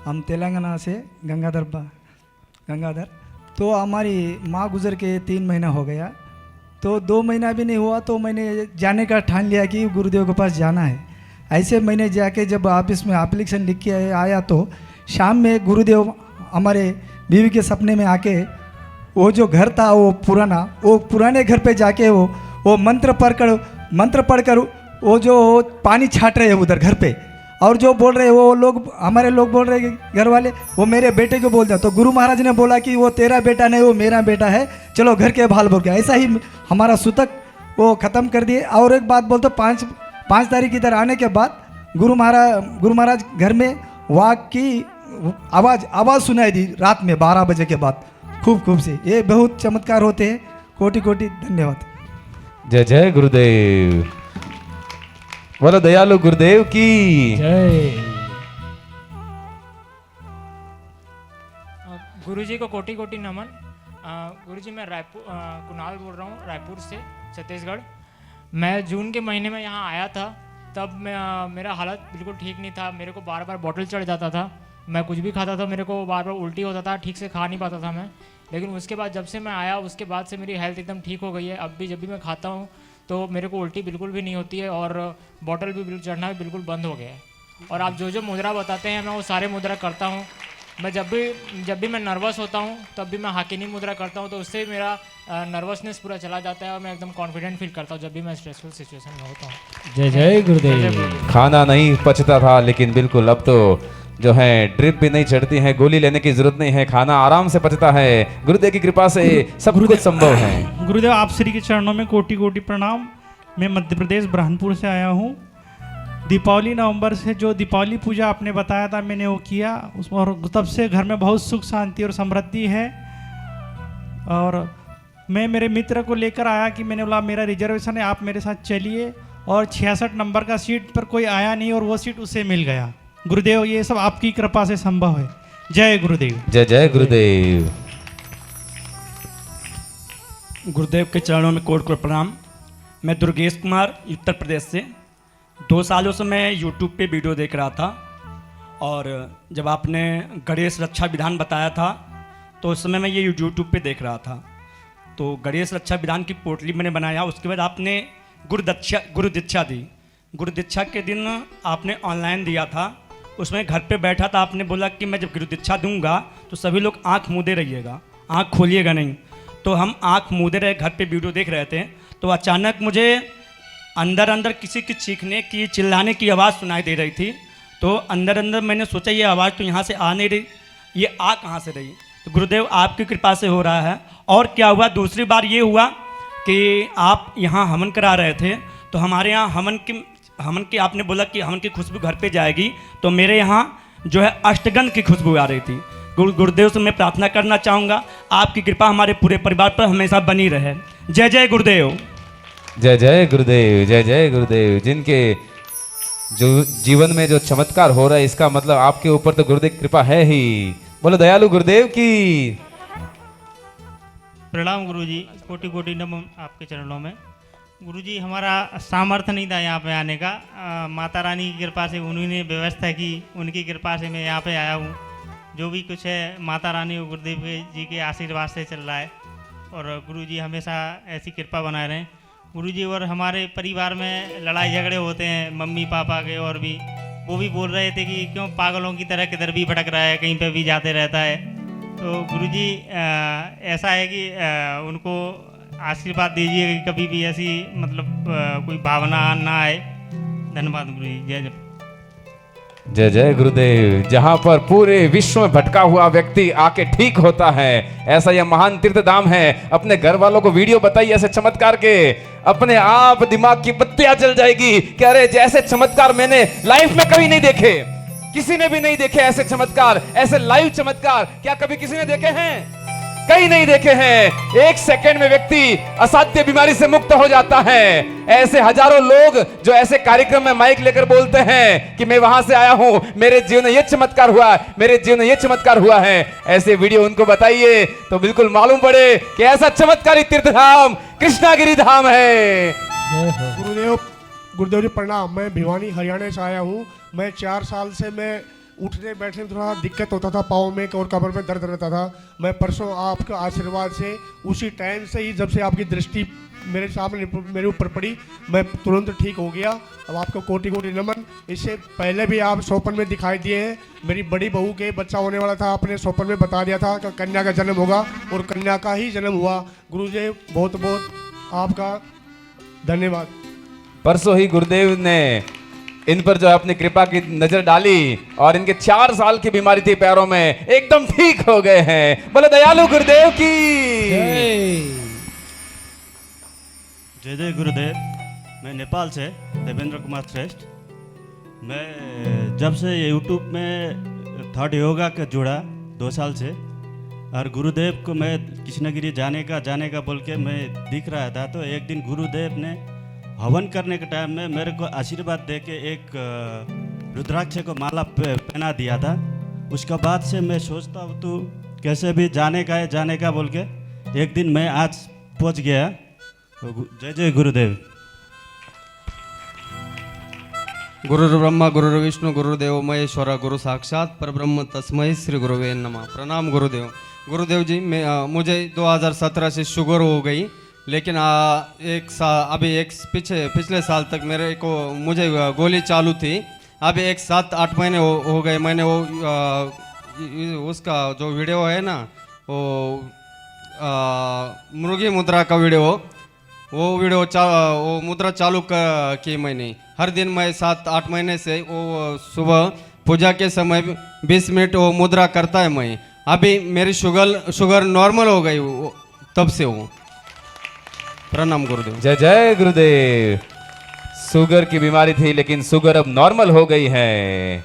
हम तेलंगाना से गंगाधर। तो हमारी माँ गुजर के 3 महीना हो गया, तो 2 महीना भी नहीं हुआ तो मैंने जाने का ठान लिया कि गुरुदेव के पास जाना है। ऐसे मैंने जाके जब ऑफिस में एप्लीकेशन लिख के आया तो शाम में गुरुदेव हमारे बीवी के सपने में आके वो जो घर था वो पुराने घर पे जाके वो मंत्र पढ़कर वो जो पानी छाट रहे हैं उधर घर पे, और जो बोल रहे वो लोग हमारे लोग बोल रहे घर वाले वो मेरे बेटे को बोल दिया। तो गुरु महाराज ने बोला कि वो तेरा बेटा नहीं, वो मेरा बेटा है, चलो घर के भाल बोल के ऐसा ही हमारा सूतक वो ख़त्म कर दिए। और एक बात बोलते 5 तारीख इधर आने के बाद गुरु महाराज घर में वाक की आवाज़ सुनाई दी रात में 12 बजे के बाद खूब से। ये बहुत चमत्कार होते हैं। कोटि कोटि धन्यवाद। जय जय गुरुदेव। बोलो दयालु गुरुदेव की जय। गुरुजी को कोटि कोटि नमन। गुरुजी, मैं कुणाल बोल रहा हूँ, रायपुर से, छत्तीसगढ़। मैं जून के महीने में यहाँ आया था, तब मेरा हालत बिल्कुल ठीक नहीं था। मेरे को बार बार बॉटल चढ़ जाता था, मैं कुछ भी खाता था मेरे को बार बार उल्टी होता था, ठीक से खा नहीं पाता था मैं। लेकिन उसके बाद जब से मैं आया उसके बाद से मेरी हेल्थ एकदम ठीक हो गई है। अब भी जब भी मैं खाता हूँ तो मेरे को उल्टी बिल्कुल भी नहीं होती है और बॉटल भी बिल्कुल चढ़ना भी बिल्कुल बंद हो गया है। और आप जो जो मुद्रा बताते हैं मैं वो सारे मुद्रा करता हूँ। मैं जब भी मैं नर्वस होता हूँ तब भी मैं हाकिनी मुद्रा करता हूँ, तो उससे मेरा नर्वसनेस पूरा चला जाता है और मैं एकदम कॉन्फिडेंट फील करता हूँ जब भी मैं स्ट्रेसफुल सिचुएशन में होता हूँ। जय जय गुरुदेव। खाना नहीं पचता था, लेकिन बिल्कुल अब तो जो है ड्रिप भी नहीं चढ़ती है, गोली लेने की जरूरत नहीं है, खाना आराम से पचता है। गुरुदेव की कृपा से सब कुछ संभव है। गुरुदेव आप श्री के चरणों में कोटि कोटि प्रणाम। मैं मध्य प्रदेश ब्रह्मपुर से आया हूँ। दीपावली नवंबर से जो दीपावली पूजा आपने बताया था मैंने वो किया, उसमें और तब से घर में बहुत सुख शांति और समृद्धि है। और मैं मेरे मित्र को लेकर आया कि मैंने बोला मेरा रिजर्वेशन है, आप मेरे साथ चलिए, और 66 नंबर का सीट पर कोई आया नहीं और वो सीट उसे मिल गया। गुरुदेव ये सब आपकी कृपा से संभव है। जय गुरुदेव। जय जय गुरुदेव। गुरुदेव के चरणों में कोट कोट प्रणाम। मैं दुर्गेश कुमार उत्तर प्रदेश से 2 सालों से मैं यूट्यूब पे वीडियो देख रहा था, और जब आपने गणेश रक्षा विधान बताया था तो उस समय मैं ये यूट्यूब पे देख रहा था। तो गणेश रक्षा विधान की पोटली मैंने बनाया। उसके बाद आपने गुरु दीक्षा दी। गुरु दीक्षा के दिन आपने ऑनलाइन दिया था, उसमें घर पे बैठा था। आपने बोला कि मैं जब गुरु दीक्षा दूंगा तो सभी लोग आंख मूंदे रहिएगा, आंख खोलिएगा नहीं। तो हम आंख मूंदे रहे, घर पे वीडियो देख रहे थे, तो अचानक मुझे अंदर अंदर किसी की चीखने की चिल्लाने की आवाज़ सुनाई दे रही थी। तो अंदर अंदर मैंने सोचा ये आवाज़ तो यहाँ से आ नहीं रही, ये आ कहाँ से रही। तो गुरुदेव आपकी कृपा से हो रहा है। और क्या हुआ, दूसरी बार ये हुआ कि आप यहाँ हवन करा रहे थे, तो हमारे यहाँ हवन की आपने बोला कि हवन की खुशबू घर पे जाएगी, तो मेरे यहाँ जो है अष्टगंध की खुशबू आ रही थी। गुरुदेव से मैं प्रार्थना करना चाहूँगा आपकी कृपा हमारे पूरे परिवार पर हमेशा बनी रहे। जय जय गुरुदेव। जय जय गुरुदेव। जय जय गुरुदेव। जिनके जो जीवन में जो चमत्कार हो रहा है इसका मतलब आपके ऊपर तो गुरुदेव की कृपा है ही। बोलो दयालु गुरुदेव की। प्रणाम गुरुजी, कोटि कोटि नमन आपके चरणों में। गुरुजी हमारा सामर्थ्य नहीं था यहाँ पे आने का, माता रानी की कृपा से उन्होंने व्यवस्था की, उनकी कृपा से मैं यहाँ पे आया हूँ। जो भी कुछ है माता रानी और गुरुदेव जी के आशीर्वाद से चल रहा है, और गुरुजी हमेशा ऐसी कृपा बनाए रहें। गुरुजी और हमारे परिवार में लड़ाई झगड़े होते हैं मम्मी पापा के, और भी वो भी बोल रहे थे कि क्यों पागलों की तरह किधर भी भटक रहा है, कहीं पे भी जाते रहता है। तो गुरुजी ऐसा है कि उनको आशीर्वाद दीजिए कि कभी भी ऐसी मतलब कोई भावना ना आए। धन्यवाद गुरुजी। जय जय। जय जय गुरुदेव। जहां पर पूरे विश्व में भटका हुआ व्यक्ति आके ठीक होता है, ऐसा यह महान तीर्थ धाम है। अपने घर वालों को वीडियो बताइए ऐसे चमत्कार के, अपने आप दिमाग की बत्तियां जल जाएगी कि अरे जैसे चमत्कार मैंने लाइफ में कभी नहीं देखे, किसी ने भी नहीं देखे ऐसे चमत्कार, ऐसे लाइव चमत्कार क्या कभी किसी ने देखे हैं? कहीं नहीं देखे हैं। 1 सेकंड में व्यक्ति असाध्य बीमारी से मुक्त हो जाता है। ऐसे हजारों लोग जो ऐसे कार्यक्रम में माइक लेकर बोलते हैं कि मैं वहां से आया हूं, मेरे जीवन में यह चमत्कार हुआ, मेरे जीवन में यह चमत्कार हुआ है, ऐसे वीडियो उनको बताइए तो बिल्कुल मालूम पड़े कि ऐसा चमत्कारी तीर्थ धाम कृष्णागिरी धाम है। गुरुदेव जी प्रणाम। मैं भिवानी हरियाणा से आया हूँ। मैं 4 साल से मैं उठने बैठने में थोड़ा दिक्कत होता था, पाँव में और कमर में दर्द रहता था। मैं परसों आपका आशीर्वाद से उसी टाइम से ही जब से आपकी दृष्टि मेरे सामने मेरे ऊपर पड़ी, मैं तुरंत ठीक हो गया। अब आपको कोटि कोटि नमन। इससे पहले भी आप सोपन में दिखाई दिए हैं। मेरी बड़ी बहू के बच्चा होने वाला था, आपने सोपन में बता दिया था कि कन्या का जन्म होगा, और कन्या का ही जन्म हुआ। गुरुदेव बहुत बहुत आपका धन्यवाद। परसों ही गुरुदेव ने इन पर जो है अपनी कृपा की नजर डाली और इनके 4 साल की बीमारी थी पैरों में, एकदम ठीक हो गए हैं। बोले दयालु गुरुदेव की। जय जय गुरुदेव। मैं नेपाल से देवेंद्र कुमार श्रेष्ठ। मैं जब से यूट्यूब में थर्ड योगा का जुड़ा 2 साल से, और गुरुदेव को मैं कृष्णगिरी जाने का बोल के मैं दिख रहा था, तो एक दिन गुरुदेव ने हवन करने के टाइम में मेरे को आशीर्वाद दे के एक रुद्राक्ष को माला पहना दिया था। उसके बाद से मैं सोचता हूँ तो कैसे भी जाने का बोल के एक दिन मैं आज पहुँच गया। तो जय जय गुरुदेव। गुरु ब्रह्मा गुरु विष्णु गुरुदेव महेश्वर गुरु साक्षात परब्रह्म तस्मै श्री गुरुवे नमः। प्रणाम गुरुदेव। गुरुदेव जी मुझे 2017 से शुगर हो गई, लेकिन अभी पिछले साल तक मुझे गोली चालू थी। अभी 7-8 महीने हो गए। मैंने उसका जो वीडियो है ना, वो मुर्गी मुद्रा का वीडियो, वो मुद्रा चालू की मैंने। हर दिन मैं 7-8 महीने से वो सुबह पूजा के समय 20 मिनट वो मुद्रा करता है मैं। अभी मेरी शुगर नॉर्मल हो गई तब से वो। प्रणाम गुरुदेव। जय जय गुरुदेव। शुगर की बीमारी थी, लेकिन शुगर अब नॉर्मल हो गई है।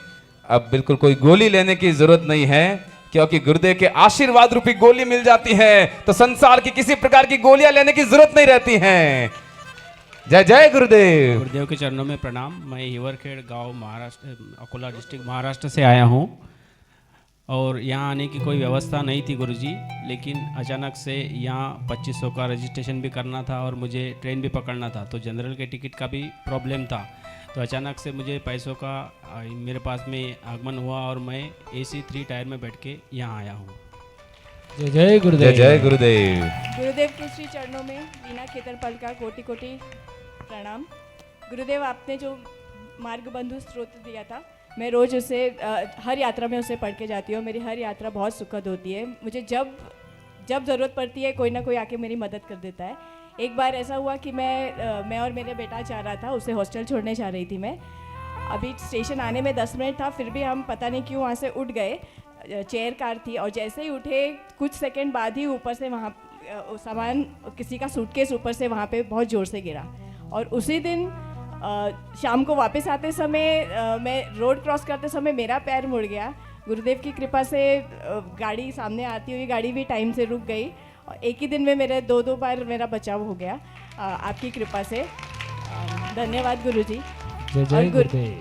अब बिल्कुल कोई गोली लेने की जरूरत नहीं है, क्योंकि गुरुदेव के आशीर्वाद रूपी गोली मिल जाती है, तो संसार की किसी प्रकार की गोलियां लेने की जरूरत नहीं रहती है। जय जय गुरुदेव। गुरुदेव के चरणों में प्रणाम। मैं हिवरखेड़ गांव महाराष्ट्र, अकोला डिस्ट्रिक्ट महाराष्ट्र से आया हूं, और यहाँ आने की कोई व्यवस्था नहीं थी गुरुजी, लेकिन अचानक से यहाँ 2500 का रजिस्ट्रेशन भी करना था और मुझे ट्रेन भी पकड़ना था, तो जनरल के टिकट का भी प्रॉब्लम था। तो अचानक से मुझे पैसों का मेरे पास में आगमन हुआ और मैं AC 3 टायर में बैठ के यहाँ आया हूँ। जय जय गुरुदेव। जय जय गुरुदेव। गुरुदेव के श्री चरणों में वीणा खेतरपाल का कोटि कोटि प्रणाम। गुरुदेव, आपने जो मार्ग बंधु स्तोत्र दिया था, मैं रोज़ उसे हर यात्रा में उसे पढ़ के जाती हूँ। मेरी हर यात्रा बहुत सुखद होती है। मुझे जब ज़रूरत पड़ती है कोई ना कोई आके मेरी मदद कर देता है। एक बार ऐसा हुआ कि मैं और मेरे बेटा जा रहा था, उसे हॉस्टल छोड़ने जा रही थी मैं। अभी स्टेशन आने में 10 मिनट था, फिर भी हम पता नहीं क्यों वहाँ से उठ गए। चेयर कार थी, और जैसे ही उठे कुछ सेकंड बाद ही ऊपर से वहाँ सामान, किसी का सूटकेस ऊपर से वहाँ पे बहुत ज़ोर से गिरा। और उसी दिन शाम को वापस आते समय मैं रोड क्रॉस करते समय मेरा पैर मुड़ गया। गुरुदेव की कृपा से गाड़ी सामने आती हुई गाड़ी भी टाइम से रुक गई, और एक ही दिन में मेरे 2 बार मेरा बचाव हो गया आपकी कृपा से। धन्यवाद गुरुजी। जय जय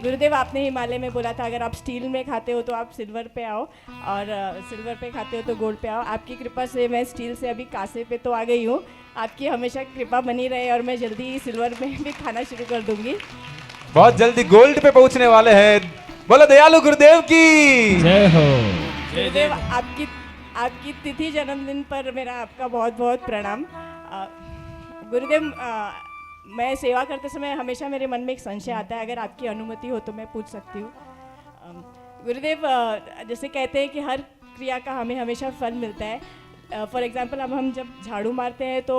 गुरुदेव, आपने हिमालय में बोला था अगर आप स्टील में खाते हो तो आप सिल्वर पे आओ, और सिल्वर पे खाते हो तो गोल्ड पे आओ। आपकी कृपा से मैं स्टील से अभी कांसे पे तो आ गई हूँ। आपकी हमेशा कृपा बनी रहे, और मैं जल्दी सिल्वर में भी खाना शुरू कर दूंगी। बहुत जल्दी गोल्ड पे पहुंचने वाले हैं। बोलो दयालु गुरुदेव की जय हो। गुरुदेव, आपकी तिथि जन्मदिन पर मेरा आपका बहुत बहुत प्रणाम। गुरुदेव, मैं सेवा करते समय हमेशा मेरे मन में एक संशय आता है, अगर आपकी अनुमति हो तो मैं पूछ सकती हूँ। गुरुदेव, जैसे कहते हैं कि हर क्रिया का हमें हमेशा फल मिलता है। फॉर एग्जांपल, अब हम जब झाड़ू मारते हैं तो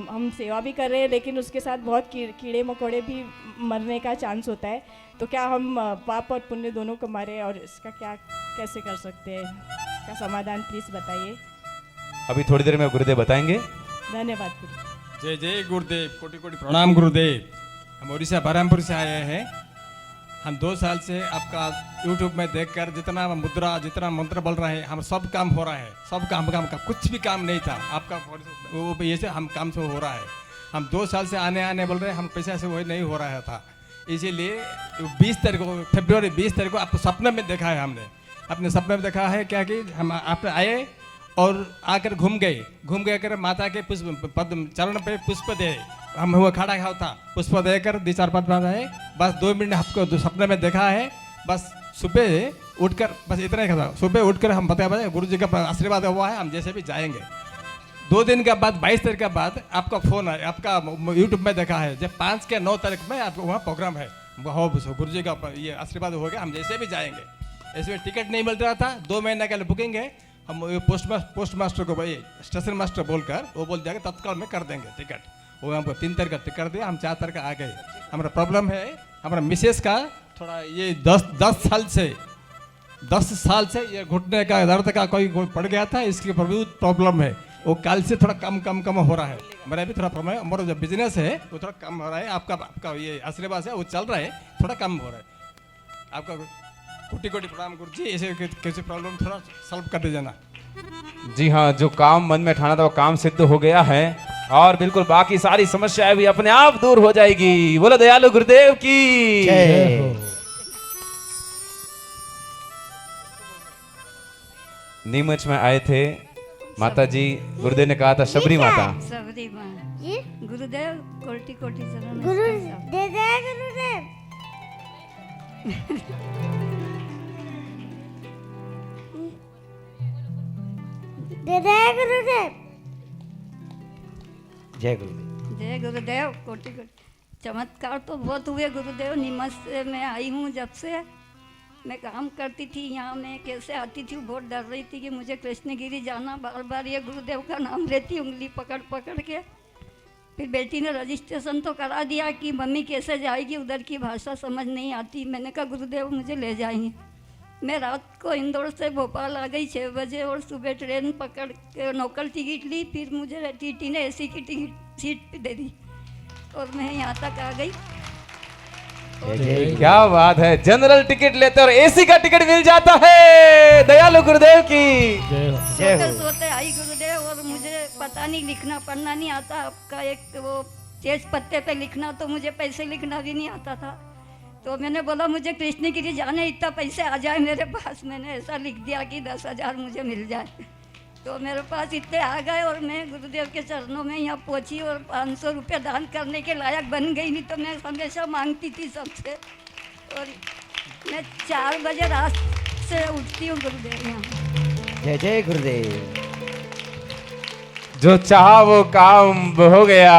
हम सेवा भी कर रहे हैं, लेकिन उसके साथ बहुत कीड़े मकोड़े भी मरने का चांस होता है। तो क्या हम पाप और पुण्य दोनों कमा रहे हैं, और इसका कैसे कर सकते हैं? इसका समाधान प्लीज़ बताइए। अभी थोड़ी देर में गुरुदेव बताएंगे। धन्यवाद गुरु। जय जय गुरुदेव। कोटि कोटि प्रणाम गुरुदेव। हम उड़ीसा बरहमपुर से आए हैं। हम 2 साल से आपका YouTube में देखकर जितना मुद्रा, जितना मंत्र बोल रहे हैं, हम सब काम हो रहा है। सब काम का कुछ भी काम नहीं था आपका, वो ये से हम काम से हो रहा है। हम 2 साल से आने बोल रहे हैं, हम पैसा से वही नहीं हो रहा था। इसीलिए 20 तारीख को, फरवरी 20 तारीख को आपको सपने में देखा है। हमने अपने सपने में देखा है क्या कि हम आप आए और आकर घूम गए कर माता के चरण पे पुष्प दे। हम हुआ खड़ा था, पुष्प देकर 2-4-5 बार आए। बस 2 मिनट आपको सपने में देखा है। बस सुबह उठकर बस इतना ही था। सुबह उठकर हम बताया गुरु जी का आशीर्वाद हुआ है, हम जैसे भी जाएंगे। 2 दिन के बाद 22 तारीख के बाद आपका फ़ोन है, आपका यूट्यूब में देखा है। जब 5 के 9 तारीख में आपको वहाँ प्रोग्राम है, वो गुरु जी का ये आशीर्वाद हो गया, हम जैसे भी जाएंगे। इसमें टिकट नहीं मिल रहा था, 2 महीने के लिए बुकिंग है। हम पोस्ट मास्टर को भाई स्टेशन मास्टर बोलकर वो बोल दिया कि तत्काल में कर देंगे टिकट। वो हमको 3 तारीख का टिकट दिया, हम 4 तारीख का आ गए। हमारा प्रॉब्लम है, हमारा मिसेस का थोड़ा ये 10 साल से ये घुटने का दर्द का कोई पड़ गया था, इसकी बहुत प्रॉब्लम है। वो कल से थोड़ा कम हो रहा है। मेरा भी थोड़ा प्रॉब्लम है, हमारा जो बिजनेस है वो थोड़ा कम हो रहा है। आपका ये आशीर्वाद है, वो चल रहा है, थोड़ा कम हो रहा है। आपका कोटि कोटि प्रणाम गुरु जी। ऐसे कैसे प्रॉब्लम थोड़ा सॉल्व कर दे जाना। जी हाँ, जो काम मन में ठाना था वो काम सिद्ध हो गया है, और बिल्कुल बाकी सारी समस्याएं भी अपने आप दूर हो जाएगी। बोलो दयालु गुरुदेव की जय हो। नीमच में आए थे माता जी, गुरुदेव ने कहा था शबरी माता। सबरी माँ, गुरुदेव कोटि कोटि चरण। गुरुदेव जय जय गुरुदेव। जय गुरुदेव। जय गुरुदेव। कोटि कोटि चमत्कार तो बहुत हुए गुरुदेव। नीमच से मैं आई हूँ, जब से मैं काम करती थी यहाँ, मैं कैसे आती थी बहुत डर रही थी कि मुझे कृष्णगिरी जाना, बार बार ये गुरुदेव का नाम लेती उंगली पकड़ पकड़ के। फिर बेटी ने रजिस्ट्रेशन तो करा दिया कि मम्मी कैसे जाएगी, उधर की भाषा समझ नहीं आती। मैंने कहा गुरुदेव मुझे ले जाएंगे। मैं रात को इंदौर से भोपाल आ गई 6 बजे और सुबह ट्रेन पकड़ के लोकल टिकट ली। फिर मुझे टीटी ने एसी की टिकट सीट दे दी और मैं यहाँ तक आ गई। क्या बात है, जनरल टिकट लेते और एसी का टिकट मिल जाता है। दयालु गुरुदेव की सोते सोते आई गुरुदेव। और मुझे पता नहीं लिखना पढ़ना नहीं आता। आपका एक वो तेज पत्ते पे लिखना, तो मुझे पैसे लिखना भी नहीं आता था। तो मैंने बोला मुझे कृष्णगिरी जाने, इतना पैसे आ जाए मेरे पास। मैंने ऐसा लिख दिया कि 10,000 मुझे मिल जाए। तो मेरे पास इतने आ गए और मैं गुरुदेव के चरणों में यहाँ पहुँची और 500 रुपये दान करने के लायक बन गई। नहीं तो मैं हमेशा मांगती थी सबसे। और मैं 4 बजे रात से उठती हूँ गुरुदेव यहाँ। जय जय गुरुदेव। जो चाहा वो काम हो गया।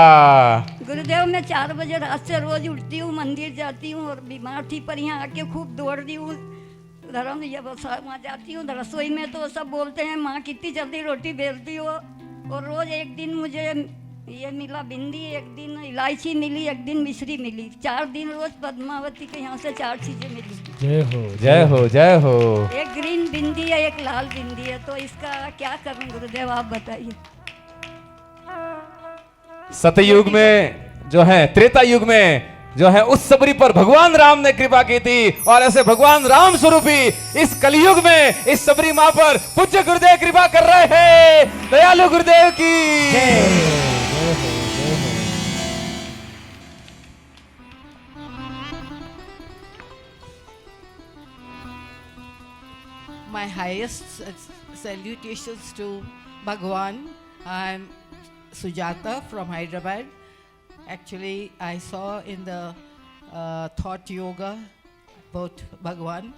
गुरुदेव मैं 4 बजे रात से रोज उठती हूँ, मंदिर जाती हूँ और बीमार थी पर यहाँ आके खूब दौड़ रही हूँ। धर्म ये वहाँ जाती हूँ रसोई में, तो सब बोलते हैं माँ कितनी जल्दी रोटी बेलती हो। और रोज़ एक दिन मुझे ये मिला बिंदी, एक दिन इलायची मिली, एक दिन मिश्री मिली। 4 दिन रोज पद्मावती के यहाँ से 4 चीज़ें मिली। जय हो जय हो जय हो। एक ग्रीन बिंदी है, एक लाल बिंदी है। तो इसका क्या करूँ गुरुदेव आप बताइए। सतयुग में जो है, त्रेता युग में जो है, उस सबरी पर भगवान राम ने कृपा की थी। और ऐसे भगवान राम स्वरूपी इस कलयुग में इस सबरी माँ पर पूज्य गुरुदेव कृपा कर रहे हैं। दयालु गुरुदेव की My highest salutations to Bhagwan. I'm Sujata from Hyderabad. Actually, I saw in the thought yoga about Bhagwan.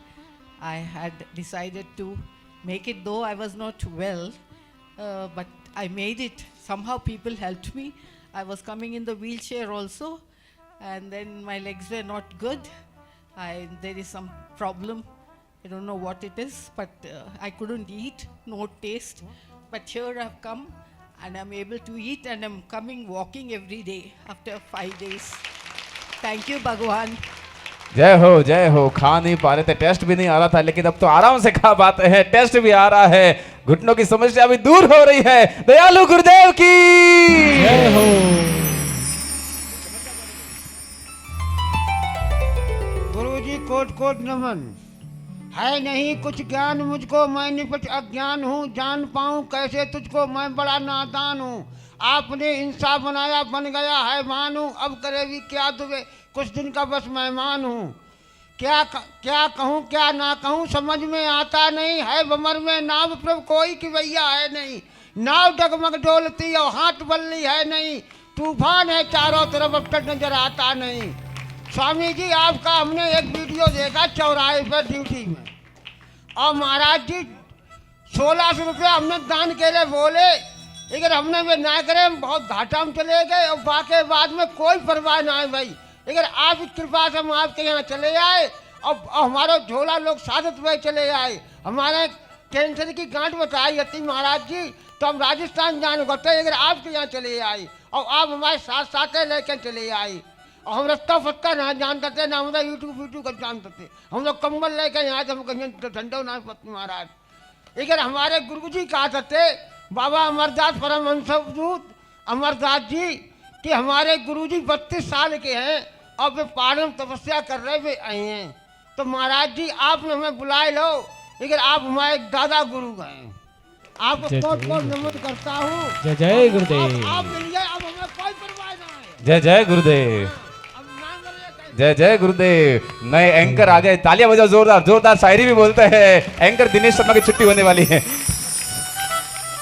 I had decided to make it, though I was not well, but I made it. Somehow people helped me. I was coming in the wheelchair also, and then my legs were not good. There is some problem. I don't know what it is, but I couldn't eat, no taste. But here I've come and I'm able to eat, and I'm coming walking every day after 5 days. Thank you, Bhagwan. जय हो जय हो। खा नहीं पा रहे थे, test भी नहीं आ रहा था, लेकिन अब तो आराम से खा पाते हैं, टेस्ट भी आ रहा है, घुटनों की समस्या भी दूर हो रही है। दयालु गुरुदेव की जय हो। गुरुजी कोट कोट नमन। है नहीं कुछ ज्ञान मुझको, मैं निपट अज्ञान हूँ, जान पाऊँ कैसे तुझको, मैं बड़ा नादान हूँ। आपने इंसाफ बनाया, बन गया है मानू, अब करे भी क्या दुबे, कुछ दिन का बस मेहमान हूँ। क्या कहूँ क्या ना कहूँ, समझ में आता नहीं है, बमर में नाव प्रभु कोई कि भैया है नहीं। नाव डगमग डोलती और हाथ बल्ली है नहीं, तूफान है चारों तरफ, अब तक नजर आता नहीं। स्वामी जी आपका हमने एक वीडियो देखा चौराहे पर ड्यूटी में, और महाराज जी 1600 रुपया हमने दान के लिए बोले, लेकिन हमने वे ना करे, हम बहुत घाटा में चले गए। और बाकी बाद में कोई परवाह ना है भाई, लेकिन आपकी कृपा से हम आपके यहाँ चले आए और हमारा झोला लोग साधत हुए चले आए। हमारे कैंसर की गांठ बताई थी महाराज जी, तो हम राजस्थान जाने को थे, लेकिन आपके यहाँ चले आए और आप हमारे साथ साथ लेकर चले आए। और हम रास्ता फत्ता ना जानते थे, ना हमारा यूट्यूब का जानते थे। हम लोग कंबल लेकर यहाँ से हम कहीं ठंडो ना पत्नी महाराज। लेकिन हमारे गुरु जी कहा थे बाबा अमरदास परमहंस दूत अमरदास जी कि हमारे गुरु जी 32 साल के हैं और वे पहाड़ों में तपस्या कर रहे वे आए हैं। तो महाराज जी आपने हमें बुलाए लो, लेकिन आप हमारे दादा गुरु गए। आपको बहुत बहुत नमन करता हूँ। जय जय गुरुदेव। आप मिलिए, अब हमें कोई परवाह ना है। जय जय गुरुदेव। जय जय गुरुदेव। नए एंकर आ गए, तालियां बजाओ जोरदार जोरदार। शायरी भी बोलते हैं। एंकर दिनेश शर्मा की छुट्टी होने वाली है।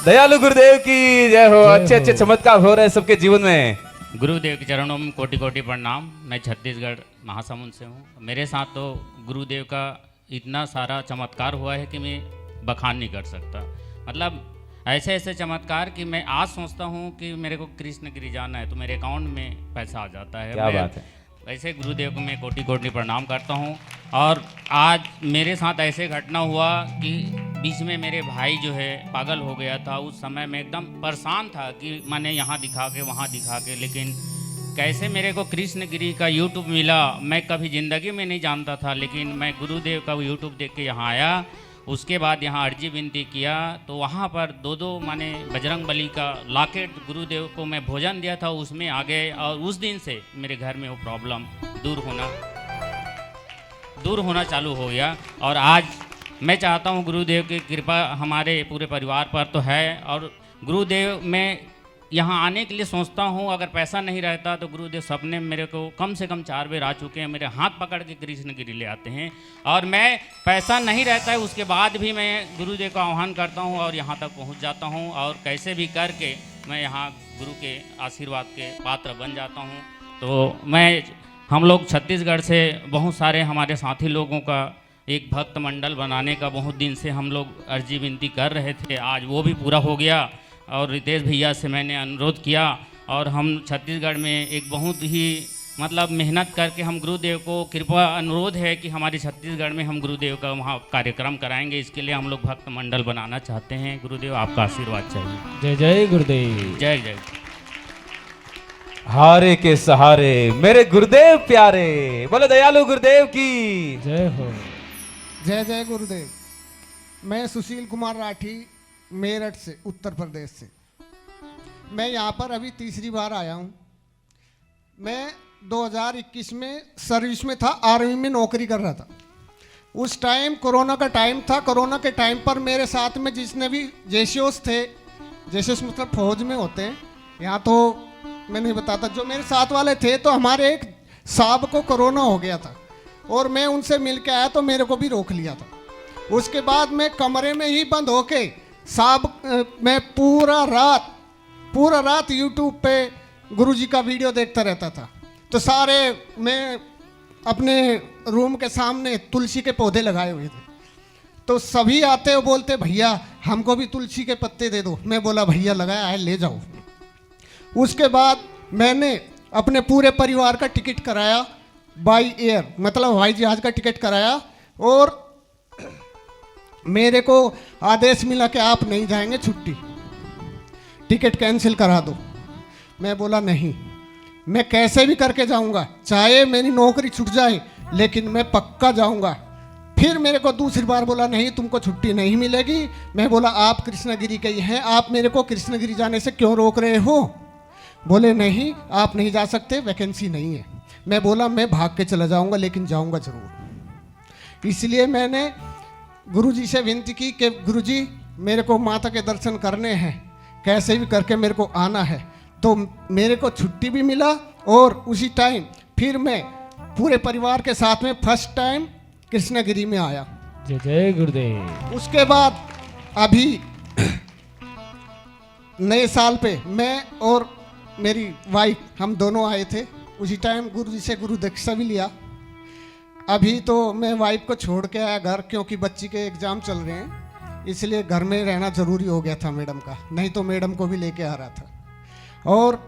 दयालु गुरुदेव की जय हो। अच्छे अच्छे चमत्कार हो रहे हैं सबके जीवन में। गुरुदेव के चरणों में कोटि कोटि प्रणाम। मैं छत्तीसगढ़ महासमुंद से हूँ। मेरे साथ तो गुरुदेव का इतना सारा चमत्कार हुआ है कि मैं बखान नहीं कर सकता। मतलब ऐसे ऐसे चमत्कार कि मैं आज सोचता हूँ कि मेरे को कृष्णगिरी जाना है तो मेरे अकाउंट में पैसा आ जाता है। क्या बात है। वैसे गुरुदेव को मैं कोटि कोटि प्रणाम करता हूँ। और आज मेरे साथ ऐसे घटना हुआ कि बीच में मेरे भाई जो है पागल हो गया था। उस समय मैं एकदम परेशान था कि मैंने यहाँ दिखा के वहाँ दिखा के, लेकिन कैसे मेरे को कृष्णगिरी का यूट्यूब मिला मैं कभी ज़िंदगी में नहीं जानता था। लेकिन मैं गुरुदेव का यूट्यूब देख के यहाँ आया, उसके बाद यहाँ अर्जी विनती किया तो वहाँ पर दो माने बजरंग बली का लॉकेट गुरुदेव को मैं भोजन दिया था, उसमें आ गए। और उस दिन से मेरे घर में वो प्रॉब्लम दूर होना चालू हो गया। और आज मैं चाहता हूँ गुरुदेव की कृपा हमारे पूरे परिवार पर तो है। और गुरुदेव मैं यहाँ आने के लिए सोचता हूँ, अगर पैसा नहीं रहता तो गुरुदेव सपने में मेरे को कम से कम 4 बार आ चुके हैं, मेरे हाथ पकड़ के कृष्णगिरी ले आते हैं। और मैं पैसा नहीं रहता है उसके बाद भी मैं गुरुदेव का आह्वान करता हूँ और यहाँ तक पहुँच जाता हूँ। और कैसे भी करके मैं यहाँ गुरु के आशीर्वाद के पात्र बन जाता हूँ। तो हम लोग छत्तीसगढ़ से बहुत सारे हमारे साथी लोगों का एक भक्त मंडल बनाने का बहुत दिन से हम लोग अर्जी विनती कर रहे थे, आज वो भी पूरा हो गया। और रितेश भैया से मैंने अनुरोध किया और हम छत्तीसगढ़ में एक बहुत ही मतलब मेहनत करके हम गुरुदेव को कृपा अनुरोध है कि हमारे छत्तीसगढ़ में हम गुरुदेव का वहाँ कार्यक्रम कराएंगे। इसके लिए हम लोग भक्त मंडल बनाना चाहते हैं। गुरुदेव आपका आशीर्वाद चाहिए। जय जय गुरुदेव। जय जय। हारे के सहारे मेरे गुरुदेव प्यारे, बोलो दयालु गुरुदेव की जय हो। जय जय गुरुदेव। मैं सुशील कुमार राठी मेरठ से, उत्तर प्रदेश से। मैं यहाँ पर अभी तीसरी बार आया हूँ। मैं 2021 में सर्विस में था, आर्मी में नौकरी कर रहा था। उस टाइम कोरोना का टाइम था। कोरोना के टाइम पर मेरे साथ में जिसने भी जेसीओस थे, जेसीओस मतलब फौज में होते हैं, यहाँ तो मैं नहीं बताता, जो मेरे साथ वाले थे, तो हमारे एक साहब को कोरोना हो गया था और मैं उनसे मिल के आया तो मेरे को भी रोक लिया था। उसके बाद मैं कमरे में ही बंद होके साहब मैं पूरा रात यूट्यूब पे गुरुजी का वीडियो देखता रहता था। तो सारे मैं अपने रूम के सामने तुलसी के पौधे लगाए हुए थे, तो सभी आते और बोलते भैया हमको भी तुलसी के पत्ते दे दो। मैं बोला भैया लगाया है ले जाओ। उसके बाद मैंने अपने पूरे परिवार का टिकट कराया, बाई एयर मतलब हवाई जहाज का टिकट कराया और मेरे को आदेश मिला कि आप नहीं जाएंगे, छुट्टी, टिकट कैंसिल करा दो। मैं बोला नहीं, मैं कैसे भी करके जाऊंगा, चाहे मेरी नौकरी छूट जाए लेकिन मैं पक्का जाऊंगा। फिर मेरे को दूसरी बार बोला नहीं तुमको छुट्टी नहीं मिलेगी। मैं बोला आप कृष्णगिरी के ही हैं, आप मेरे को कृष्णगिरी जाने से क्यों रोक रहे हो? बोले नहीं आप नहीं जा सकते, वैकेंसी नहीं है। मैं बोला मैं भाग के चला जाऊंगा लेकिन जाऊंगा जरूर। इसलिए मैंने गुरुजी से विनती की कि गुरुजी मेरे को माता के दर्शन करने हैं, कैसे भी करके मेरे को आना है। तो मेरे को छुट्टी भी मिला और उसी टाइम फिर मैं पूरे परिवार के साथ में फर्स्ट टाइम कृष्णगिरी में आया। जय जय गुरुदेव। उसके बाद अभी नए साल पे मैं और मेरी वाइफ हम दोनों आए थे। उसी टाइम गुरुजी से गुरु दीक्षा भी लिया। अभी तो मैं वाइफ को छोड़ के आया घर, क्योंकि बच्ची के एग्ज़ाम चल रहे हैं, इसलिए घर में रहना ज़रूरी हो गया था मैडम का, नहीं तो मैडम को भी लेके आ रहा था। और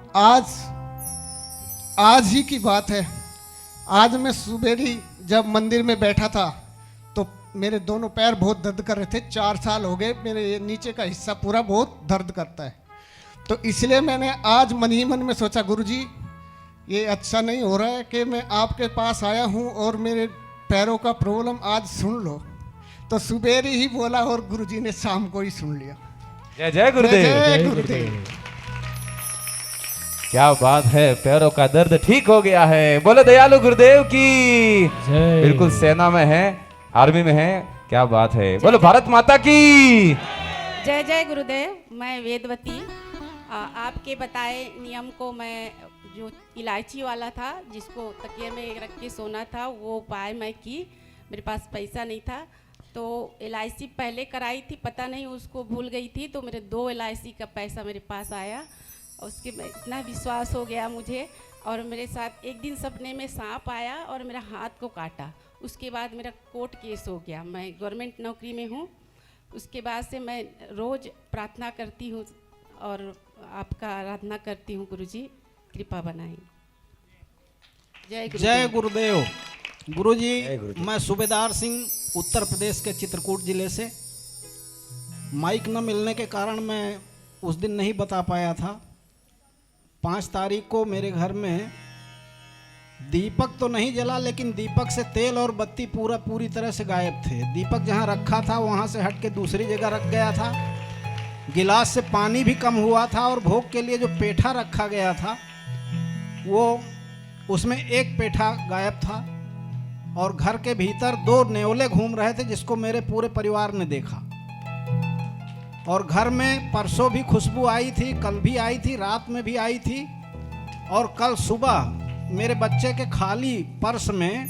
आज ही की बात है, आज मैं सुबह ही जब मंदिर में बैठा था तो मेरे दोनों पैर बहुत दर्द कर रहे थे। 4 साल हो गए, मेरे ये नीचे का हिस्सा पूरा बहुत दर्द करता है। तो इसलिए मैंने आज मन ही मन में सोचा गुरुजी ये अच्छा नहीं हो रहा है कि मैं आपके पास आया हूँ और मेरे पैरों का प्रॉब्लम आज सुन लो। तो सुबह ही बोला और गुरुजी ने शाम को ही सुन लिया। जय जय गुरुदेव। जय गुरुदेव। क्या बात है, पैरों का दर्द ठीक हो गया है। बोलो दयालु गुरुदेव की जय। बिल्कुल सेना में है, आर्मी में है, क्या बात है। बोलो भारत माता की जय जय गुरुदेव। मैं वेदवती, आपके बताए नियम को मैं जो इलायची वाला था जिसको तकिए में रख के सोना था वो उपाय मैं की। मेरे पास पैसा नहीं था तो LIC पहले कराई थी, पता नहीं उसको भूल गई थी, तो मेरे 2 LIC का पैसा मेरे पास आया। उसके में इतना विश्वास हो गया मुझे। और मेरे साथ एक दिन सपने में सांप आया और मेरा हाथ को काटा। उसके बाद मेरा कोर्ट केस हो गया। मैं गवर्नमेंट नौकरी में हूँ उसके बाद से मैं रोज़ प्रार्थना करती हूँ और आपका आराधना करती हूँ। गुरुजी कृपा बनाएं। जय गुरुदेव। गुरुजी, मैं सूबेदार सिंह उत्तर प्रदेश के चित्रकूट जिले से। माइक न मिलने के कारण मैं उस दिन नहीं बता पाया था। 5 तारीख को मेरे घर में दीपक तो नहीं जला, लेकिन दीपक से तेल और बत्ती पूरी तरह से गायब थे। दीपक जहाँ रखा था वहाँ से हट के दूसरी जगह रख गया था। गिलास से पानी भी कम हुआ था और भोग के लिए जो पेठा रखा गया था वो उसमें एक पेठा गायब था। और घर के भीतर 2 नेवले घूम रहे थे जिसको मेरे पूरे परिवार ने देखा। और घर में परसों भी खुशबू आई थी, कल भी आई थी, रात में भी आई थी। और कल सुबह मेरे बच्चे के खाली पर्स में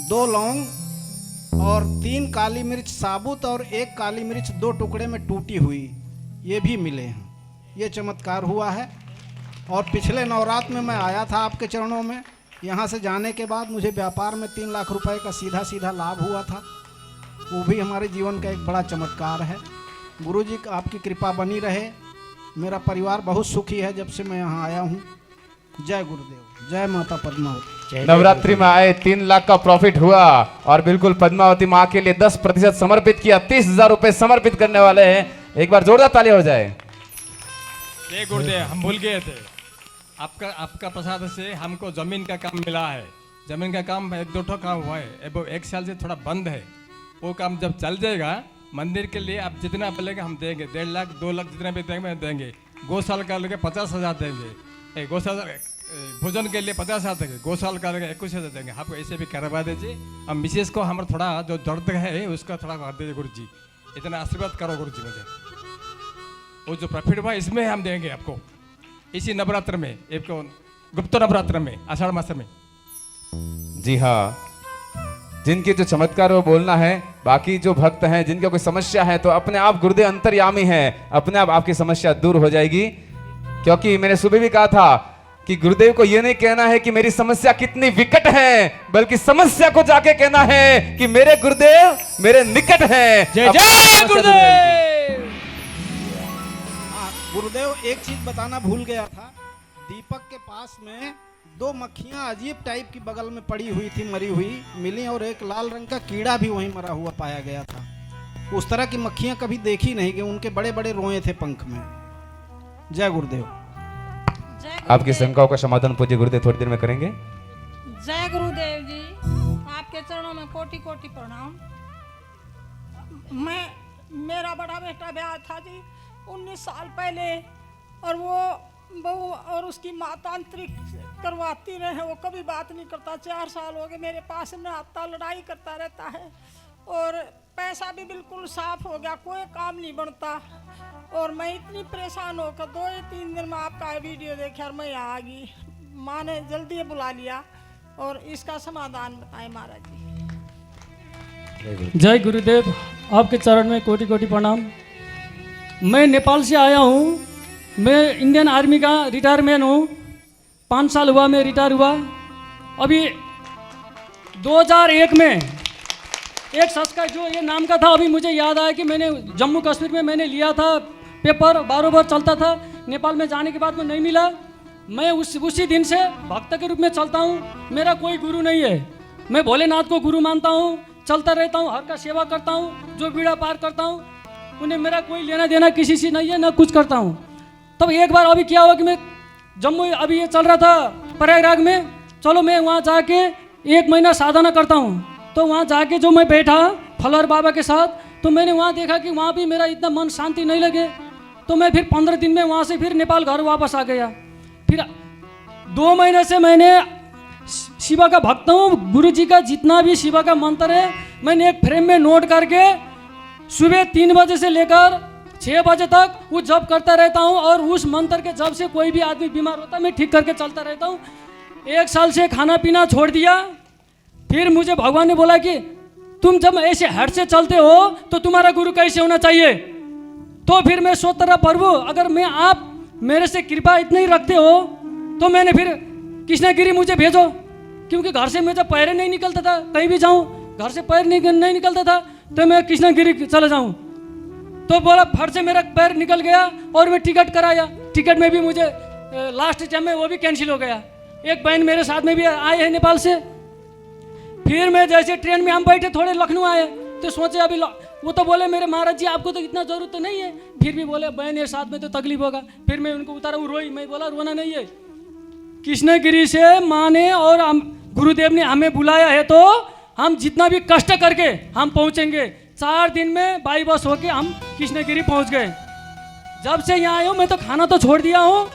2 लौंग और 3 काली मिर्च साबुत और 1 काली मिर्च 2 टुकड़े में टूटी हुई ये भी मिले हैं। ये चमत्कार हुआ है। और पिछले नवरात्र में मैं आया था आपके चरणों में। यहाँ से जाने के बाद मुझे व्यापार में 3 लाख रुपए का सीधा लाभ हुआ था। वो भी हमारे जीवन का एक बड़ा चमत्कार है। गुरुजी आपकी कृपा बनी रहे। मेरा परिवार बहुत सुखी है जब से मैं यहाँ आया हूँ। जय गुरुदेव। जय माता पद्मावती। नवरात्रि में आए 3 लाख का प्रॉफिट हुआ और बिल्कुल पद्मावती माँ के लिए 10% समर्पित किया। 30,000 रुपए समर्पित करने वाले हैं। एक बार जोरदार ताली हो जाए। जय गुरुदेव। हम भूल गए थे, आपका प्रसाद से हमको जमीन का काम मिला है। जमीन का काम 1-2 ठो काम हुआ है, वो 1 साल से थोड़ा बंद है। वो काम जब चल जाएगा मंदिर के लिए आप जितना बोलेंगे हम देंगे। 1.5 लाख 2 लाख जितना भी देंगे। गौशाला का लेके 50,000 देंगे। गौशाला भोजन के लिए 50,000 देंगे। गौशाला का लेके 21,000 देंगे। आपको ऐसे भी करवा दीजिए। अब मिसेस को हमारा थोड़ा जो दर्द है उसका थोड़ा कर दीजिए गुरुजी। इतना आशीर्वाद करो गुरुजी मुझे। वो जो प्रॉफिट हुआ इसमें हम देंगे आपको इसी नवरात्र में, एक गुप्त नवरात्र में, आषाढ़ मास में। जी हाँ, जिनके जो चमत्कार वो बोलना है। बाकी जो भक्त हैं जिनका कोई समस्या है तो अपने आप गुरुदेव अंतर्यामी है, अपने आप आपकी समस्या दूर हो जाएगी। क्योंकि मैंने सुबह भी कहा था कि गुरुदेव को ये नहीं कहना है कि मेरी समस्या कितनी विकट है, बल्कि समस्या को जाके कहना है कि मेरे गुरुदेव मेरे निकट हैं। जय जय गुरुदेव। गुरुदेव एक चीज बताना भूल गया था। दीपक के पास में 2 मक्खियां अजीब टाइप की बगल में पड़ी हुई थी, मरी हुई मिली। और एक लाल रंग का कीड़ा भी वहीं मरा हुआ पाया गया था। उस तरह की मक्खियां कभी देखी नहीं कि उनके बड़े बड़े रोए थे पंख में। जय गुरुदेव। आपकी शंकाओं का समाधान पूज्य गुरुदेव थोड़ी देर में करेंगे। जय गुरुदेव जी। आपके चरणों में कोटि कोटि प्रणाम। मेरा बड़ा बेटा ब्याह था जी 19 साल पहले। और वो बहू और उसकी माँ तांत्रिक करवाती रहे। वो कभी बात नहीं करता। 4 साल हो गए मेरे पास में आता, लड़ाई करता रहता है। और पैसा भी बिल्कुल साफ हो गया, कोई काम नहीं बनता। और मैं इतनी परेशान होकर 2-3 दिन में आपका वीडियो देखा और मैं यहाँ आ गई। माँ ने जल्दी बुला लिया और इसका समाधान बताएं महाराज जी। जय गुरुदेव। आपके चरण में कोटि कोटि प्रणाम। मैं नेपाल से आया हूँ। मैं इंडियन आर्मी का रिटायरमेंट हूँ। 5 साल हुआ मैं रिटायर हुआ। अभी 2001 में एक सब्सक्राइब जो ये नाम का था, अभी मुझे याद आया कि मैंने जम्मू कश्मीर में मैंने लिया था पेपर, बार चलता था। नेपाल में जाने के बाद में नहीं मिला। मैं उसी दिन से भक्त के रूप में चलता हूँ। मेरा कोई गुरु नहीं है। मैं भोलेनाथ को गुरु मानता हूँ, चलता रहता हूँ, हर का सेवा करता हूँ। जो बीड़ा पार करता हूँ उन्हें मेरा कोई लेना देना किसी से नहीं है, ना कुछ करता हूँ। तब एक बार अभी क्या हुआ कि मैं जम्मू, अभी ये चल रहा था प्रयागराज में, चलो मैं वहाँ जाके 1 महीना साधना करता हूँ। तो वहाँ जाके जो मैं बैठा फलर बाबा के साथ, तो मैंने वहाँ देखा कि वहाँ भी मेरा इतना मन शांति नहीं लगे। तो मैं फिर 15 दिन में वहाँ से फिर नेपाल घर वापस आ गया। फिर 2 महीने से मैंने शिवा का भक्त हूँ। गुरु जी का जितना भी शिवा का मंत्र है मैंने एक फ्रेम में नोट करके सुबह 3 बजे से लेकर 6 बजे तक वो जप करता रहता हूँ। और उस मंत्र के जप से कोई भी आदमी बीमार होता है मैं ठीक करके चलता रहता हूँ। 1 साल से खाना पीना छोड़ दिया। फिर मुझे भगवान ने बोला कि तुम जब ऐसे हट से चलते हो तो तुम्हारा गुरु कैसे होना चाहिए। तो फिर मैं सोचता रहा, प्रभु अगर मैं आप मेरे से कृपा इतनी रखते हो तो मैंने फिर कृष्णगिरी मुझे भेजो। क्योंकि घर से मुझे पैर नहीं निकलता था, कहीं भी जाऊँ घर से पैर नहीं निकलता था, तो मैं कृष्णगिरी चला जाऊँ। तो बोला फट से मेरा पैर निकल गया और मैं टिकट कराया, टिकट में भी मुझे लास्ट टाइम में वो भी कैंसिल हो गया। एक बहन मेरे साथ में भी आए हैं नेपाल से। फिर मैं जैसे ट्रेन में हम बैठे थोड़े लखनऊ आए तो सोचे अभी वो तो बोले मेरे महाराज जी आपको तो इतना जरूरत तो नहीं है, फिर भी बोले बहन ये साथ में तो तकलीफ होगा। फिर मैं उनको उतारा, वो रोई, मैं बोला रोना नहीं है, कृष्णगिरी से माँ ने और गुरुदेव ने हमें बुलाया है तो हम जितना भी कष्ट करके हम पहुँचेंगे। 4 दिन में बाई बस होके हम कृष्णगिरी पहुँच गए। जब से यहाँ आया हूँ मैं तो खाना तो छोड़ दिया हूँ।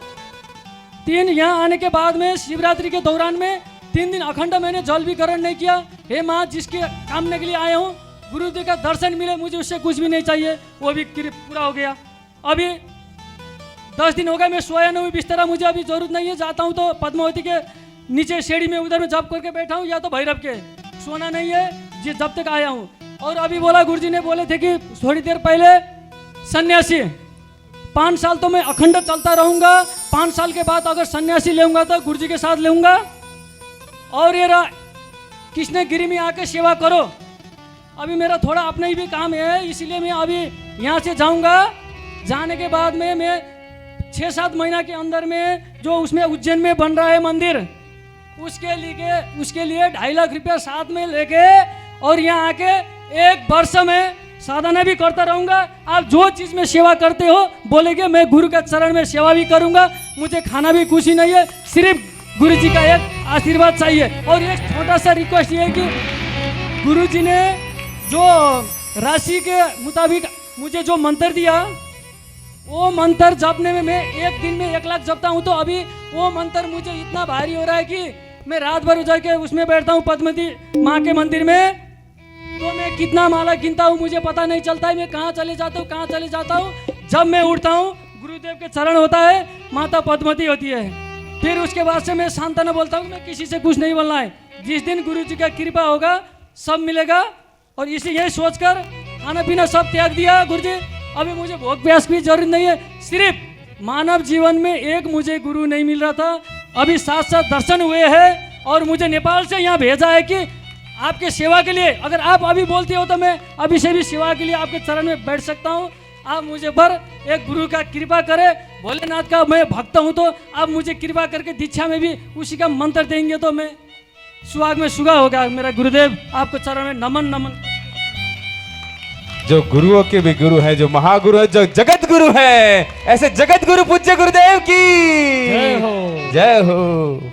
3 यहाँ आने के बाद में शिवरात्रि के दौरान में 3 दिन अखंड मैंने जल भी ग्रहण नहीं किया। हे माँ जिसके कामने के लिए आया हूँ गुरुदेव का दर्शन मिले, मुझे उससे कुछ भी नहीं चाहिए, वो भी पूरा हो गया। अभी 10 दिन हो गए मैं सोया नहीं, बिस्तरा मुझे अभी जरूरत नहीं है। जाता हूँ तो पद्मावती के नीचे शेड़ी में उधर में जप करके बैठा हूँ या तो भैरव के, सोना नहीं है जी जब तक आया हूँ। और अभी बोला गुरुजी ने बोले थे कि थोड़ी देर पहले सन्यासी 5 साल तो मैं अखंड चलता रहूँगा, 5 साल के बाद अगर सन्यासी लेऊंगा तो गुरुजी के साथ लेऊंगा और ये कृष्णगिरी में आके सेवा करो। अभी मेरा थोड़ा अपना ही भी काम है इसलिए मैं अभी यहाँ से जाऊँगा। जाने के बाद में मैं 6-7 महीना के अंदर में जो उसमें उज्जैन में बन रहा है मंदिर, उसके लिए 2.5 लाख रुपया साथ में लेके और यहाँ आके 1 वर्ष में साधना भी करता रहूँगा। आप जो चीज़ में सेवा करते हो बोलेंगे मैं गुरु के चरण में सेवा भी करूँगा, मुझे खाना भी कुछ ही नहीं है, सिर्फ गुरु जी का एक आशीर्वाद चाहिए। और एक छोटा सा रिक्वेस्ट ये है कि गुरु जी ने जो राशि के मुताबिक मुझे जो मंत्र दिया वो मंत्र जपने में मैं 1 दिन में 1 लाख जपता हूँ। तो अभी वो मंत्र मुझे इतना भारी हो रहा है कि मैं रात भर जाके उसमें बैठता हूँ पद्मावती माँ के मंदिर में, तो मैं कितना माला गिनता हूँ मुझे पता नहीं चलता है। मैं कहाँ चले जाता हूँ जब मैं उठता हूँ गुरुदेव के चरण होता है, माता पद्मावती होती है। फिर उसके बाद से मैं शांतना बोलता हूँ, मैं किसी से कुछ नहीं बोलना है, जिस दिन गुरु जी का कृपा होगा सब मिलेगा। और इसी यही सोचकर खाना पीना सब त्याग दिया गुरु जी। अभी मुझे भोग प्यास की जरूरत नहीं है, सिर्फ मानव जीवन में एक मुझे गुरु नहीं मिल रहा था, अभी साथ दर्शन हुए हैं और मुझे नेपाल से यहाँ भेजा है कि आपके सेवा के लिए अगर आप अभी बोलते हो तो मैं अभी से भी सेवा के लिए आपके चरण में बैठ सकता हूँ। आप मुझे पर एक गुरु का कृपा करे, भोलेनाथ का मैं भक्त हूँ, तो आप मुझे कृपा करके दीक्षा में भी उसी का मंत्र देंगे तो मैं सुहाग में सुगा होगा। मेरा गुरुदेव आपको चरण में नमन नमन। जो गुरुओं के भी गुरु है, जो महागुरु है, जो जगत गुरु है, ऐसे जगत गुरु पूज्य गुरुदेव की जय हो।